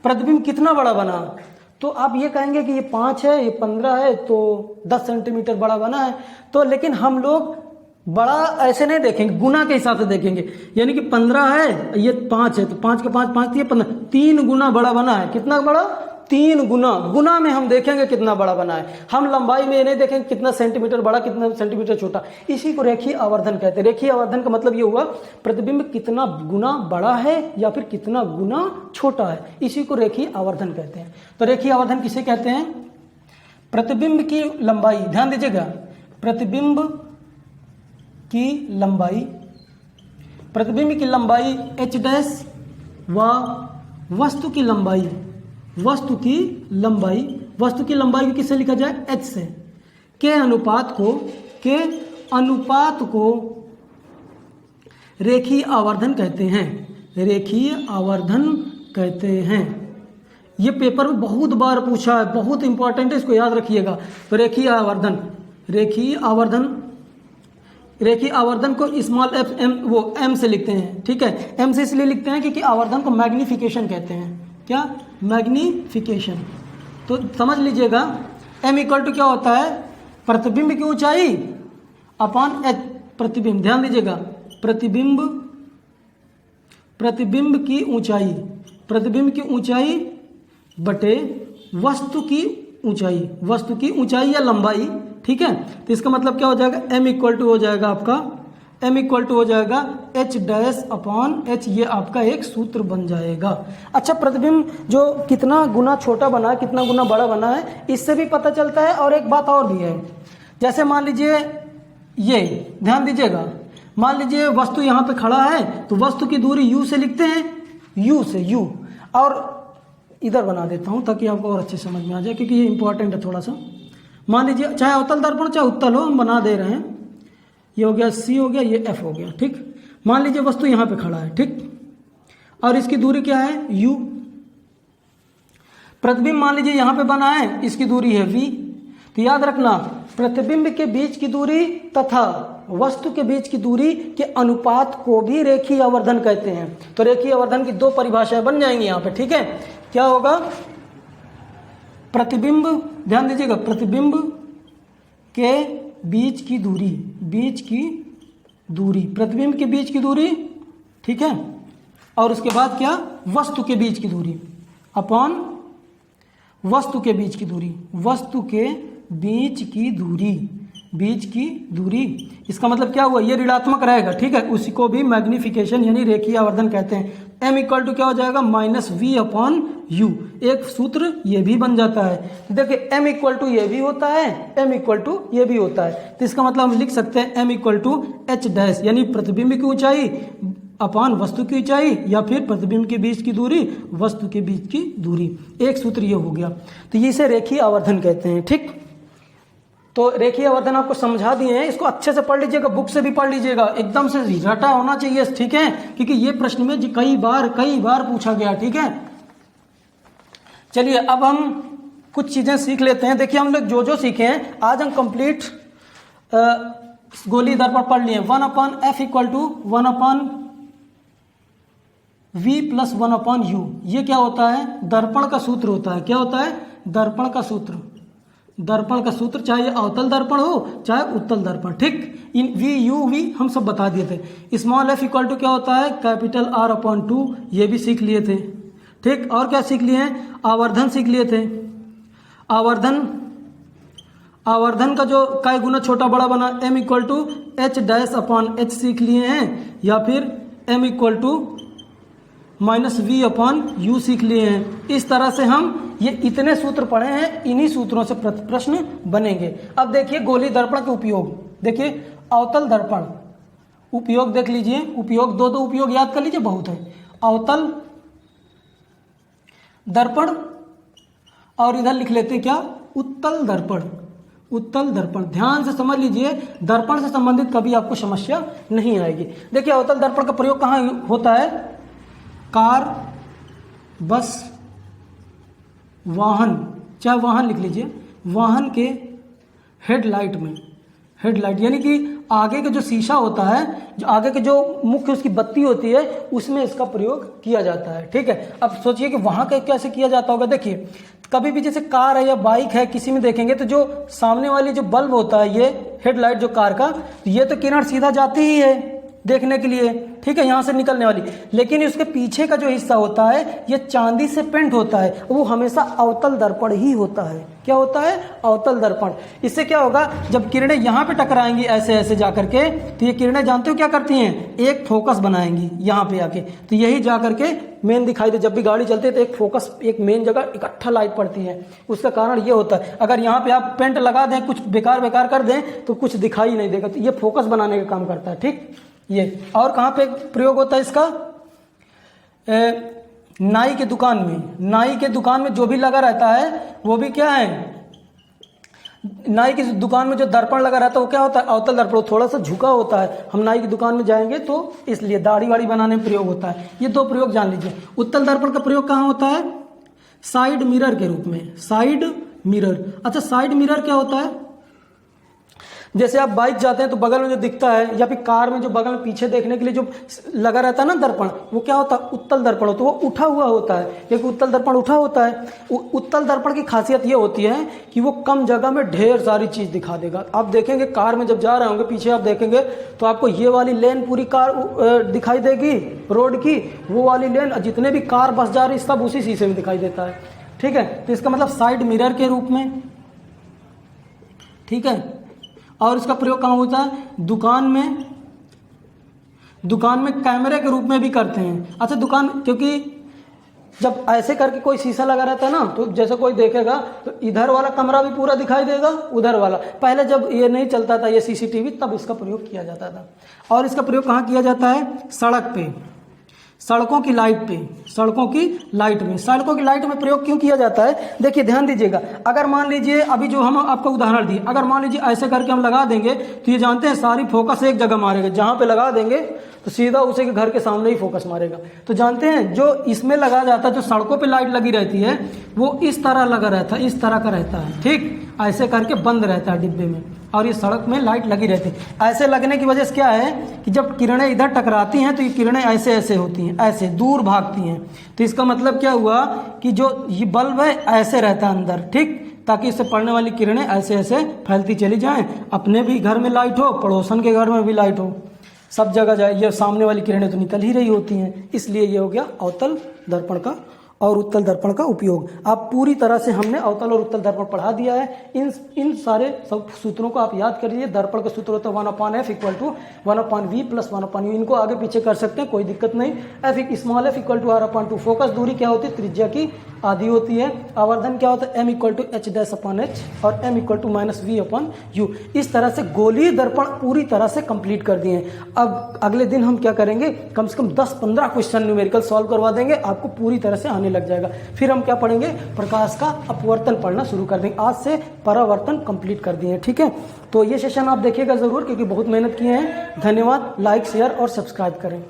प्रतिबिंब कितना बड़ा बना? तो आप ये कहेंगे कि ये 5 है, ये 15 है, तो 10 सेंटीमीटर बड़ा बना है। तो लेकिन हम लोग बड़ा ऐसे नहीं देखेंगे, गुना के हिसाब से देखेंगे। यानी कि 15 है, ये 5 है, तो 5 के 5 5 15, 3 गुना बड़ा बना है। कितना बड़ा? 3 गुना। गुना में हम देखेंगे कितना बड़ा बना है, हम लंबाई में ये नहीं देखेंगे कितना सेंटीमीटर बड़ा, कितना सेंटीमीटर छोटा। इसी को रेखीय आवर्धन कहते हैं। रेखीय आवर्धन का मतलब ये हुआ प्रतिबिंब कितना गुना बड़ा है या फिर कितना गुना छोटा है, इसी को रेखीय आवर्धन कहते हैं। तो रेखीय आवर्धन किसे कहते हैं? प्रतिबिंब की लंबाई, ध्यान दीजिएगा, प्रतिबिंब की लंबाई, प्रतिबिंब की लंबाई h डैश व वस्तु की लंबाई, वस्तु की लंबाई, वस्तु की लंबाई को किससे लिखा जाए? h से। के अनुपात को रेखीय आवर्धन कहते हैं। रेखीय आवर्धन कहते हैं। ये पेपर में बहुत बार पूछा है, बहुत इंपॉर्टेंट है, इसको याद रखिएगा। तो रेखीय आवर्धन, रेखीय आवर्धन, रेखीय आवर्धन को स्मॉल f m से लिखते हैं, ठीक है। m से इसलिए लिखते हैं क्योंकि आवर्धन को मैग्निफिकेशन कहते हैं। क्या? मैग्निफिकेशन। तो समझ लीजिएगा, m इक्वल टू क्या होता है? प्रतिबिंब की ऊंचाई अपॉन h। प्रतिबिंब, ध्यान दीजिएगा, प्रतिबिंब, प्रतिबिंब की ऊंचाई, प्रतिबिंब की ऊंचाई बटे वस्तु की ऊंचाई, वस्तु की ऊंचाई या लंबाई, ठीक है। तो इसका मतलब क्या हो जाएगा? m इक्वल टू हो जाएगा आपका, m इक्वल टू हो जाएगा h डैश अपॉन h। ये आपका एक सूत्र बन जाएगा। अच्छा, प्रतिबिंब जो कितना गुना छोटा बना है, कितना गुना बड़ा बना है, इससे भी पता चलता है। और एक बात और भी है, जैसे मान लीजिए ये, ध्यान दीजिएगा, मान लीजिए वस्तु यहाँ पे खड़ा है तो वस्तु की दूरी u से लिखते हैं, u से u, और इधर बना देता हूँ ताकि आपको और अच्छे समझ में आ जाए क्योंकि ये इंपॉर्टेंट है थोड़ा सा। मान लीजिए चाहे अवतल दर्पण चाहे उत्तल हो, हम बना दे रहे हैं। ये हो गया c हो गया, ये f हो गया, ठीक। मान लीजिए वस्तु यहाँ पे खड़ा है, ठीक, और इसकी दूरी क्या है, u। प्रतिबिंब मान लीजिए यहाँ पे बना है, इसकी दूरी है v। तो याद रखना, प्रतिबिंब के बीच की दूरी तथा वस्तु के बीच की दूरी के अनुपात को भी रेखीय आवर्धन कहते हैं। तो रेखीय आवर्धन की दो परिभाषाएं बन जाएंगी यहाँ पे, ठीक है। क्या होगा, प्रतिबिंब, ध्यान दीजिएगा, प्रतिबिंब के बीच की दूरी, बीच की दूरी, प्रतिबिंब के बीच की दूरी, ठीक है, और उसके बाद क्या, वस्तु के बीच की दूरी अपॉन वस्तु के बीच की दूरी, वस्तु के बीच की दूरी, बीच की दूरी। इसका मतलब क्या हुआ, ये ऋणात्मक रहेगा, ठीक है, उसी को भी मैग्निफिकेशन यानी रेखीय आवर्धन कहते हैं। m इक्वल टू क्या हो जाएगा, माइनस वी अपॉन यू। एक सूत्र ये भी बन जाता है। तो देखिए m इक्वल टू ये भी होता है, m इक्वल टू ये भी होता है। तो इसका मतलब हम लिख सकते हैं m equal to H dash, यानी प्रतिबिंब की ऊंचाई अपान वस्तु की ऊंचाई, या फिर प्रतिबिंब के बीच की दूरी वस्तु के बीच की दूरी। एक सूत्र ये हो गया। तो ये इसे रेखीय आवर्धन कहते हैं, ठीक। तो रेखीय आवर्धन आपको समझा दिए हैं, इसको अच्छे से पढ़ लीजिएगा, बुक से भी पढ़ लीजिएगा, एकदम से रटा होना चाहिए, ठीक है, क्योंकि ये प्रश्न में कई बार पूछा गया, ठीक है। चलिए अब हम कुछ चीजें सीख लेते हैं। देखिए हम लोग जो जो सीखे हैं आज हम कंप्लीट गोली दर्पण पढ़ लिए। 1/f equal to 1/v plus 1/u। ये क्या होता है, दर्पण का सूत्र होता है। क्या होता है, दर्पण का सूत्र। दर्पण का सूत्र, चाहे ये अवतल दर्पण हो चाहे उत्तल दर्पण, ठीक। इन वी यू वी हम सब बता दिए थे। स्मॉल f इक्वल टू क्या होता है, कैपिटल R/2, ये भी सीख लिए थे, ठीक। और क्या सीख लिए हैं, आवर्धन सीख लिए थे। आवर्धन का जो काय गुना छोटा बड़ा बना, m equal to h dash upon h सीख लिए हैं, या फिर m equal to minus v upon u सीख लिए हैं। इस तरह से हम ये इतने सूत्र पढ़े हैं, इन्हीं सूत्रों से प्रश्न बनेंगे। अब देखिए गोली दर्पण के उपयोग। देखिए अवतल दर्पण उपयोग देख लीजिए, उपयोग दो उपयोग याद कर लीजिए, बहुत है। अवतल दर्पण और इधर लिख लेते हैं क्या, उत्तल दर्पण। उत्तल दर्पण ध्यान से समझ लीजिए, दर्पण से संबंधित कभी आपको समस्या नहीं आएगी। देखिए अवतल दर्पण का प्रयोग कहाँ होता है, कार, बस, वाहन, चाहे वाहन लिख लीजिए, वाहन के हेडलाइट में। हेडलाइट यानी कि आगे का जो शीशा होता है, जो आगे के जो मुख्य उसकी बत्ती होती है, उसमें इसका प्रयोग किया जाता है, ठीक है। अब सोचिए कि वहां का कैसे किया जाता होगा। देखिए कभी भी जैसे कार है या बाइक है, किसी में देखेंगे तो जो सामने वाली जो बल्ब होता है, ये हेडलाइट जो कार का, ये तो किरण सीधा जाती ही है देखने के लिए, ठीक है, यहाँ से निकलने वाली। लेकिन उसके पीछे का जो हिस्सा होता है ये चांदी से पेंट होता है, वो हमेशा अवतल दर्पण ही होता है। क्या होता है, अवतल दर्पण। इससे क्या होगा, जब किरणें यहाँ पे टकराएंगी ऐसे ऐसे जा करके, तो ये किरणें जानते हो क्या करती हैं, एक फोकस बनाएंगी यहाँ पे आके। तो यही जा करके मेन दिखाई दे, जब भी गाड़ी चलती है तो एक फोकस, एक मेन जगह इकट्ठा लाइट पड़ती है। उसका कारण ये होता है, अगर यहाँ पे आप पेंट लगा दें, कुछ बेकार कर दें, तो कुछ दिखाई नहीं देगा। तो ये फोकस बनाने का काम करता है, ठीक। ये और कहाँ पे प्रयोग होता है इसका, नाई के दुकान में। नाई के दुकान में जो भी लगा रहता है वो भी क्या है, नाई की दुकान में जो दर्पण लगा रहता है वो क्या होता है, अवतल दर्पण, थोड़ा सा झुका होता है। हम नाई की दुकान में जाएंगे तो इसलिए दाढ़ी वाड़ी बनाने में प्रयोग होता है। ये दो प्रयोग जान लीजिए। उत्तल दर्पण का प्रयोग कहाँ होता है, साइड मिरर के रूप में। साइड मिरर, अच्छा साइड मिरर क्या होता है, जैसे आप बाइक जाते हैं तो बगल में जो दिखता है, या फिर कार में जो बगल में पीछे देखने के लिए जो लगा रहता है ना दर्पण, वो क्या होता है, उत्तल दर्पण होता है। वो उठा हुआ होता है, क्योंकि उत्तल दर्पण उठा होता है। उत्तल दर्पण की खासियत ये होती है कि वो कम जगह में ढेर सारी चीज दिखा देगा। आप देखेंगे कार में जब जा रहे होंगे, पीछे आप देखेंगे तो आपको ये वाली लेन पूरी कार दिखाई देगी रोड की, वो वाली लेन जितने भी कार बस जा रही सब उसी शीशे में दिखाई देता है, ठीक है। तो इसका मतलब साइड मिरर के रूप में, ठीक है। और इसका प्रयोग कहाँ होता है, दुकान में कैमरे के रूप में भी करते हैं। अच्छा दुकान, क्योंकि जब ऐसे करके कोई शीशा लगा रहता है ना, तो जैसे कोई देखेगा तो इधर वाला कमरा भी पूरा दिखाई देगा, उधर वाला। पहले जब ये नहीं चलता था ये सीसीटीवी, तब इसका प्रयोग किया जाता था। और इसका प्रयोग कहाँ किया जाता है? सड़क पे, सड़कों की लाइट पे, सड़कों की लाइट में। सड़कों की लाइट में प्रयोग क्यों किया जाता है? देखिए ध्यान दीजिएगा, अगर मान लीजिए अभी जो हम आपको उदाहरण दिए, अगर मान लीजिए ऐसे करके हम लगा देंगे तो ये जानते हैं सारी फोकस एक जगह मारेगा। जहाँ पे लगा देंगे तो सीधा उसे के घर के सामने ही फोकस मारेगा। तो जानते हैं जो इसमें लगा जाता है, जो सड़कों पे लाइट लगी रहती है, वो इस तरह लगा रहता है, इस तरह का रहता है, ठीक ऐसे करके बंद रहता है डिब्बे में, और ये सड़क में लाइट लगी रहती है। ऐसे लगने की वजह से क्या है कि जब किरणें इधर टकराती हैं तो ये किरणें ऐसे ऐसे होती हैं, ऐसे दूर भागती हैं। तो इसका मतलब क्या हुआ कि जो ये बल्ब है ऐसे रहता है अंदर, ठीक, ताकि इससे पड़ने वाली किरणें ऐसे ऐसे फैलती चली जाएं। अपने भी घर में लाइट हो, पड़ोसन के घर में भी लाइट हो, सब जगह जाए। ये सामने वाली किरणें तो निकल ही रही होती हैं। इसलिए ये हो गया अवतल दर्पण का और उत्तल दर्पण का उपयोग। आप पूरी तरह से हमने अवतल और उत्तल दर्पण पढ़ा दिया है। इन सारे सब सूत्रों को आप याद कर लीजिए। दर्पण का सूत्र होता है 1/f = 1/v + 1/u। इनको आगे पीछे कर सकते हैं, कोई दिक्कत नहीं। f small f = r/2। Focus दूरी क्या होती है? त्रिज्या की आधी होती है। आवर्धन क्या होता है? m = h' और m = -v/u। इस तरह से गोलीय दर्पण पूरी तरह से कंप्लीट कर दिए हैं। अब अगले दिन हम क्या करेंगे, कम से कम 10-15 क्वेश्चन न्यूमेरिकल सॉल्व करवा देंगे, आपको पूरी तरह से आने लग जाएगा। फिर हम क्या पढ़ेंगे? प्रकाश का अपवर्तन पढ़ना शुरू कर देंगे। आज से परावर्तन कंप्लीट कर दिए, ठीक है। तो ये सेशन आप देखिएगा जरूर, क्योंकि बहुत मेहनत किए हैं। धन्यवाद। लाइक, शेयर और सब्सक्राइब करें।